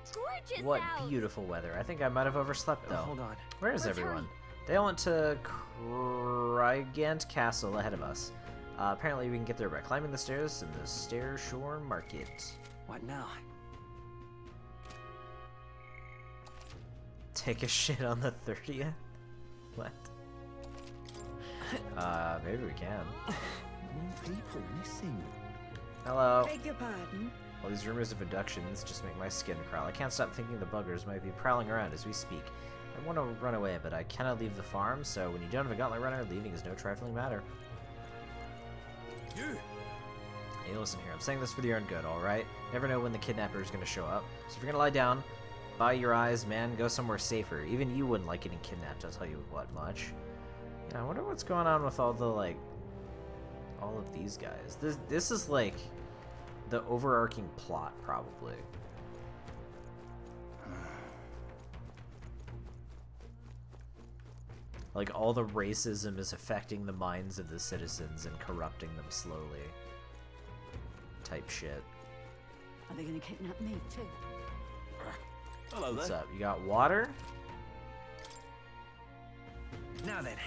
It's gorgeous What out. beautiful weather. I think I might have overslept though. Hold on. Where is Let's everyone? hurry. They all went to Krygant Castle ahead of us. Apparently we can get there by climbing the stairs in the Stair Shore Market. What now? Take a shit on the 30th? What? Maybe we can. People missing. Hello. Beg your pardon? All these rumors of abductions just make my skin crawl. I can't stop thinking the buggers might be prowling around as we speak. I want to run away, but I cannot leave the farm, so when you don't have a gauntlet runner, leaving is no trifling matter. You! Hey, listen here. I'm saying this for your own good, alright? Never know when the kidnapper is going to show up. So if you're going to lie down, by your eyes, man, go somewhere safer. Even you wouldn't like getting kidnapped, I'll tell you what much. Yeah, I wonder what's going on with all the, like, all of these guys. This is, like, the overarching plot, probably. Like, all the racism is affecting the minds of the citizens and corrupting them slowly. Type shit. Are they gonna kidnap me too? Hello What's there. up? You got water? Now then.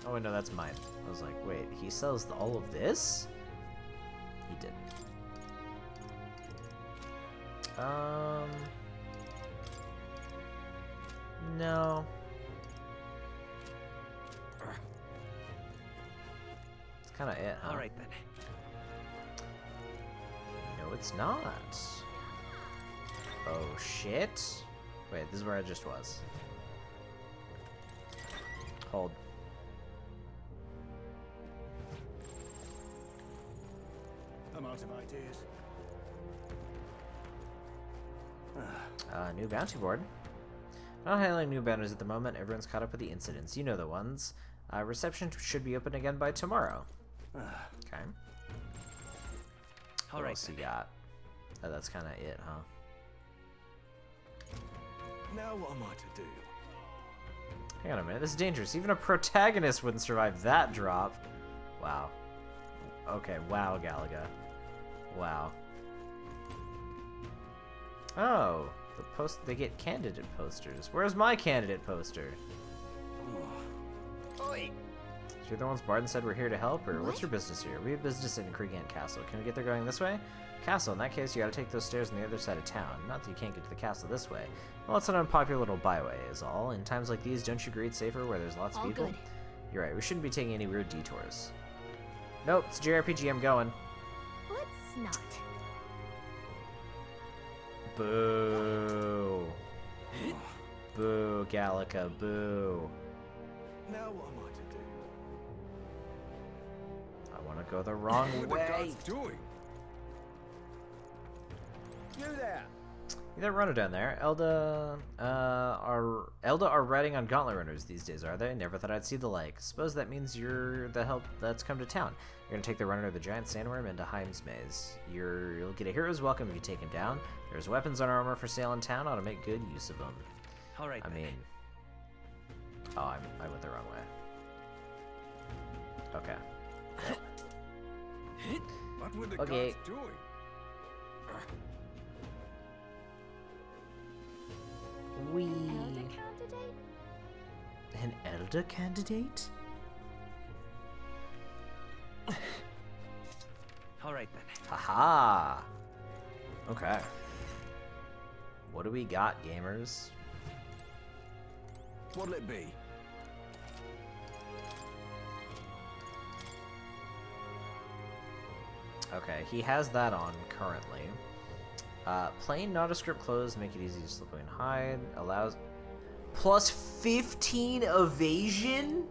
Oh, wait, no, that's mine. I was like, wait, he sells all of this? He didn't. No. It's kind of it, huh? All right then. No, it's not. Oh, shit. Wait, this is where I just was. Hold. I'm out of ideas. New bounty board. Not handling new banners at the moment. Everyone's caught up with the incidents. You know the ones. Reception should be open again by tomorrow. Okay. What else you got? Oh, that's kind of it, huh? Now what am I to do? Hang on a minute. This is dangerous. Even a protagonist wouldn't survive that drop. Wow. Okay. Wow, Galaga. Wow. Oh, they get candidate posters. Where's my candidate poster? Oi! You're the ones Barden said we're here to help, or what's your business here? We have business in Kriegant Castle. Can we get there going this way? Castle. In that case, you gotta take those stairs on the other side of town. Not that you can't get to the castle this way. Well, it's an unpopular little byway, is all. In times like these, don't you agree it's safer where there's lots of people? Good. You're right. We shouldn't be taking any weird detours. Nope, it's JRPG. I'm going. Let's not. Boo. Boo, Galaga, boo. Now what am I to do? I want to go the wrong way. doing? You there! You that runner down there. Elda are riding on gauntlet runners these days, are they? Never thought I'd see the like. Suppose that means you're the help that's come to town. You're gonna take the runner of the giant sandworm into Heim's Maze. You'll get a hero's welcome if you take him down. There's weapons and armor for sale in town. Ought to make good use of them. All right. I mean, oh, I went the wrong way. Okay. What were the Okay. gods doing? We Elder candidate? an elder candidate? All right then. Haha. Okay. What do we got, gamers? What'll it be? Okay, he has that on currently. Plain nondescript clothes make it easy to slip away and hide. Allows plus 15 evasion?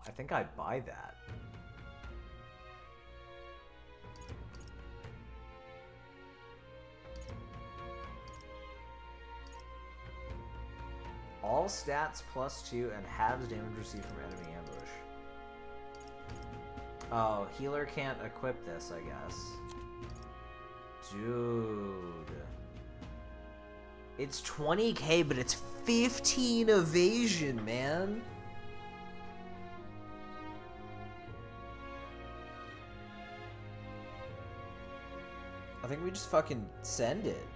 I think I'd buy that. All stats +2 and halves damage received from enemy ambush. Oh, healer can't equip this, I guess. Dude. It's 20k, but it's 15 evasion, man. I think we just fucking send it.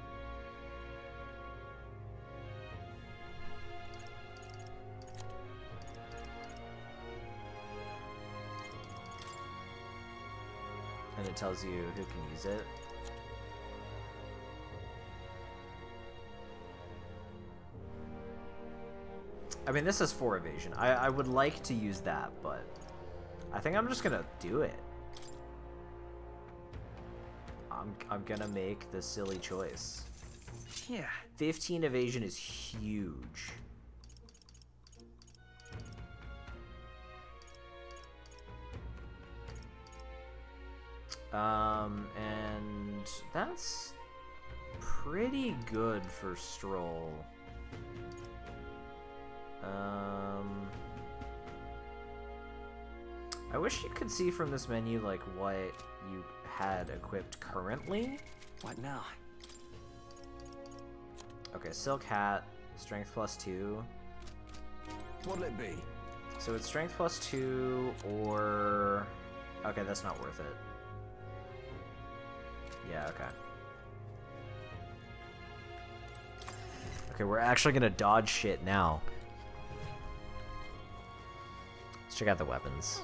And it tells you who can use it. I mean, this is 4 evasion. I would like to use that, but I think I'm just gonna do it. I'm gonna make the silly choice. Yeah. 15 evasion is huge. And that's pretty good for Stroll. I wish you could see from this menu like what you had equipped currently. What now? Okay, Silk Hat, Strength +2. What'll it be? So it's Strength +2 or... Okay, that's not worth it. Yeah, okay. Okay, we're actually gonna dodge shit now. Let's check out the weapons.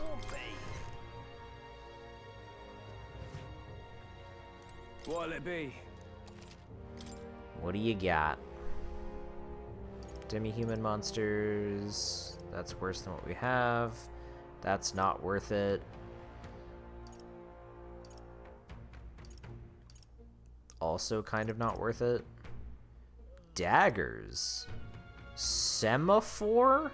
What'll it be? What do you got? Demi-human monsters. That's worse than what we have. That's not worth it. Also kind of not worth it. Daggers. Semaphore?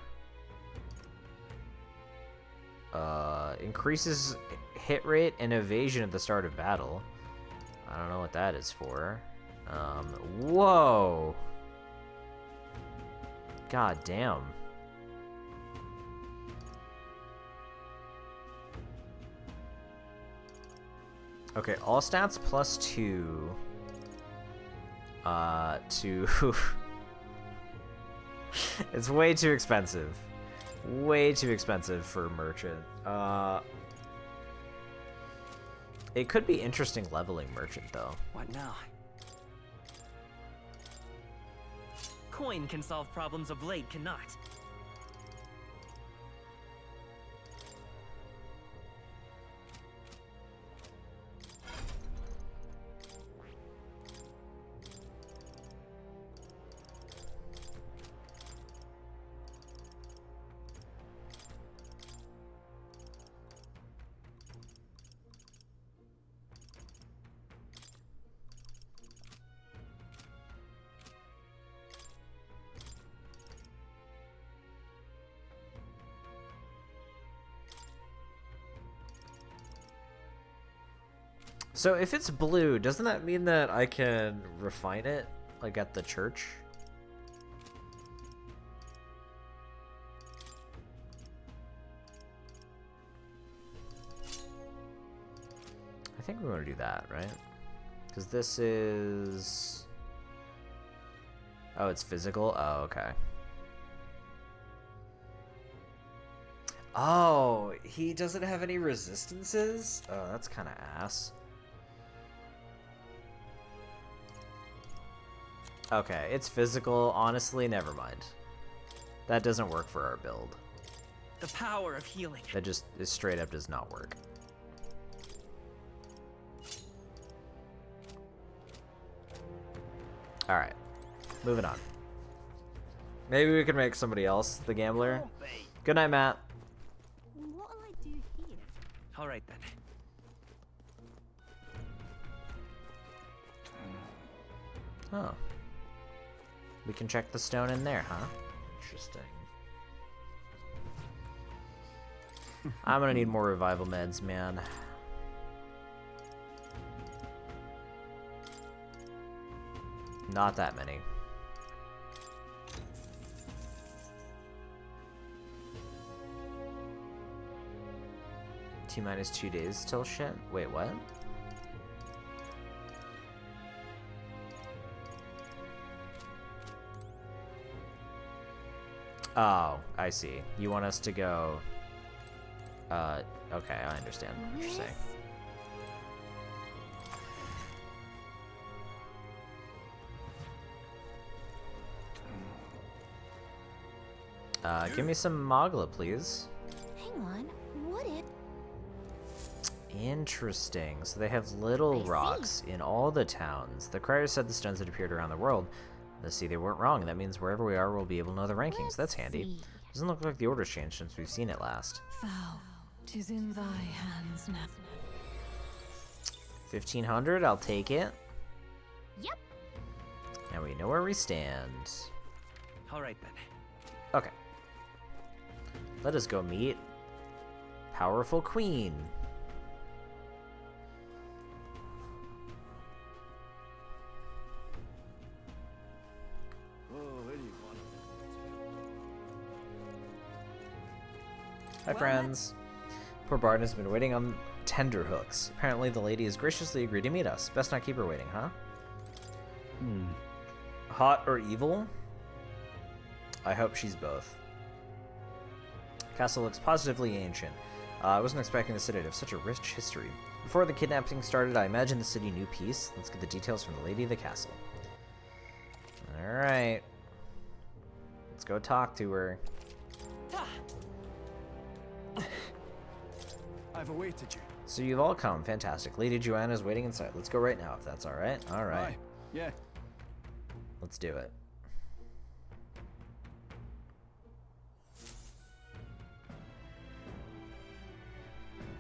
Increases hit rate and evasion at the start of battle. I don't know what that is for. Whoa. God damn. Okay, all stats plus 2. It's way too expensive. Way too expensive for merchant. It could be interesting leveling merchant though. What now? Coin can solve problems a blade cannot. So if it's blue, doesn't that mean that I can refine it, like at the church? I think we want to do that, right? Because this is... Oh, it's physical? Oh, okay. Oh, he doesn't have any resistances? Oh, that's kind of ass. Okay, it's physical. Honestly, never mind. That doesn't work for our build. The power of healing. That just is straight up does not work. Alright, moving on. Maybe we can make somebody else the gambler. Good night, Matt. What'll I do here? All right then. Oh. We can check the stone in there, huh? Interesting. I'm gonna need more revival meds, man. Not that many. T-minus 2 days till shit? Wait, what? Oh, I see. You want us to go... okay, I understand what you're saying. Give me some Mogla, please. Hang on, what if... Interesting. So they have little rocks in all the towns. The crier said the stones had appeared around the world. Let's see, they weren't wrong. That means wherever we are, we'll be able to know the rankings. That's handy. Doesn't look like the order's changed since we've seen it last. Thou, 'tis in thy hands now. 1500, I'll take it. Yep. Now we know where we stand. All right then. Okay. Let us go meet Powerful Queen. Hi, friends. Poor Barton has been waiting on tenterhooks. Apparently, the lady has graciously agreed to meet us. Best not keep her waiting, huh? Hot or evil? I hope she's both. Castle looks positively ancient. I wasn't expecting the city to have such a rich history. Before the kidnapping started, I imagined the city knew peace. Let's get the details from the lady of the castle. Alright. Let's go talk to her. I've awaited you. So you've all come. Fantastic. Lady Joanna's waiting inside. Let's go right now, if that's alright. Alright. Aye. Yeah. Let's do it.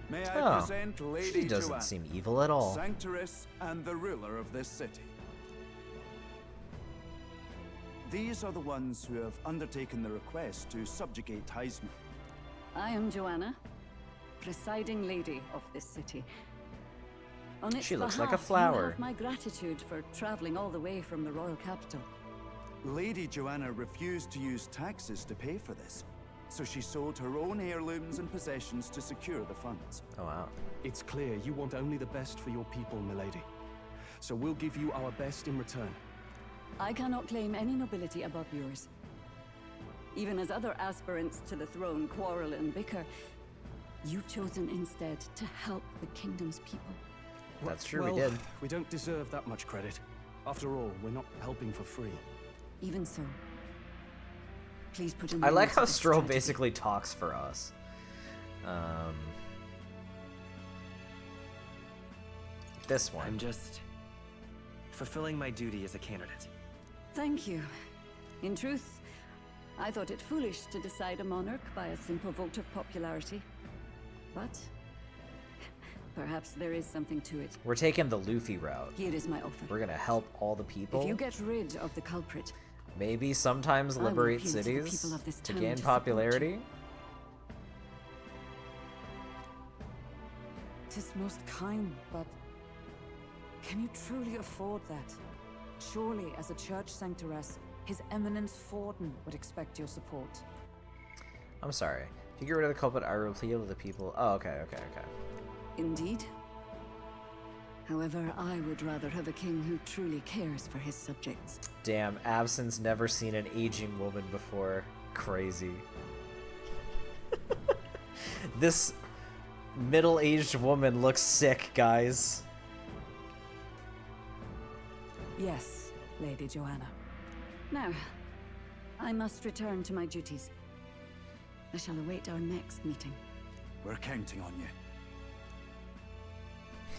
May I present Lady she doesn't Joanna, seem evil at all. Sanctoress and the ruler of this city. These are the ones who have undertaken the request to subjugate Heisman. I am Joanna, presiding lady of this city. On its She looks like a behalf, flower. You have my gratitude for traveling all the way from the royal capital. Lady Joanna refused to use taxes to pay for this, so she sold her own heirlooms and possessions to secure the funds. Oh wow. It's clear you want only the best for your people, milady. So we'll give you our best in return. I cannot claim any nobility above yours. Even as other aspirants to the throne quarrel and bicker, you've chosen instead to help the kingdom's people. That's true, well, we did. We don't deserve that much credit. After all, we're not helping for free. Even so, please put in I like words how of this Stroll tragedy. basically talks for us. This one. I'm just fulfilling my duty as a candidate. Thank you. In truth, I thought it foolish to decide a monarch by a simple vote of popularity. But perhaps there is something to it. We're taking the Luffy route. Here is my offer. We're gonna help all the people. If you get rid of the culprit, Maybe sometimes I will liberate appeal to the cities people of this to town gain to support popularity. Tis most kind, but can you truly afford that? Surely, as a church sanctoress, His Eminence Forden would expect your support. I'm sorry. If you get rid of the culprit, I will appeal to the people. Oh, okay. indeed. However, I would rather have a king who truly cares for his subjects. Damn, Absint's never seen an aging woman before. Crazy. This middle-aged woman looks sick, guys. Yes, Lady Joanna. Now, I must return to my duties. I shall await our next meeting. We're counting on you.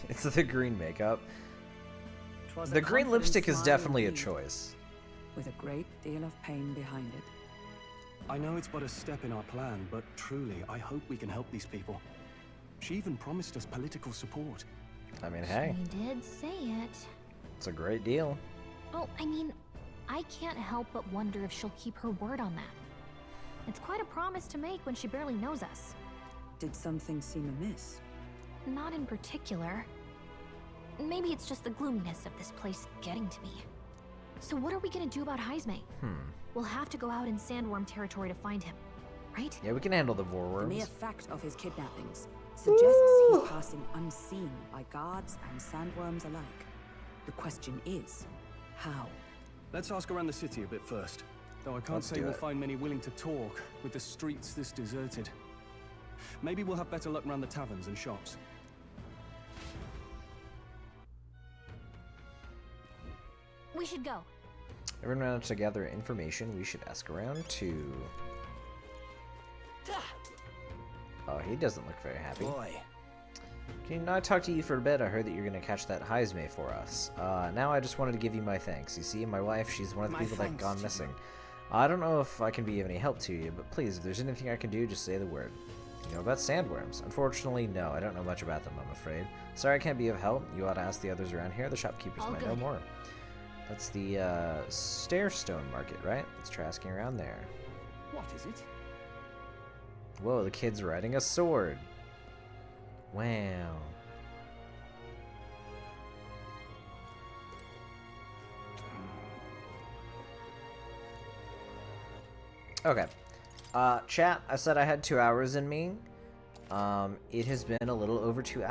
It's the green makeup. 'Twas a The green confident lipstick is smile definitely a indeed, choice. with a great deal of pain behind it. I know it's but a step in our plan, but truly, I hope we can help these people. She even promised us political support. I mean, hey, She did say it. it's a great deal. Oh, I mean, I can't help but wonder if she'll keep her word on that. It's quite a promise to make when she barely knows us. Did something seem amiss? Not in particular. Maybe it's just the gloominess of this place getting to me. So what are we gonna do about Heisme? We'll have to go out in Sandworm territory to find him, right? Yeah, we can handle the The mere Vorworms. fact of his kidnappings suggests he's passing unseen by guards and sandworms alike. The question is, how? Let's ask around the city a bit first. Though I can't Let's say do we'll it. find many willing to talk with the streets this deserted. Maybe we'll have better luck around the taverns and shops. We should go. Everyone managed to gather information. We should ask around to. Oh, he doesn't look very happy. Boy. Can I talk to you for a bit? I heard that you're gonna catch that Heisme for us. Now I just wanted to give you my thanks. You see, my wife, she's one of the My people that thanks gone to missing. I don't know if I can be of any help to you, but please, if there's anything I can do, just say the word. You know about sandworms? Unfortunately, no, I don't know much about them, I'm afraid. Sorry I can't be of help. You ought to ask the others around here. The shopkeepers All might know good. more. That's the Stairstone Market, right? Let's try asking around there. What is it? Whoa, the kid's riding a sword. Wow. Okay. Chat, I said I had 2 hours in me. It has been a little over 2 hours.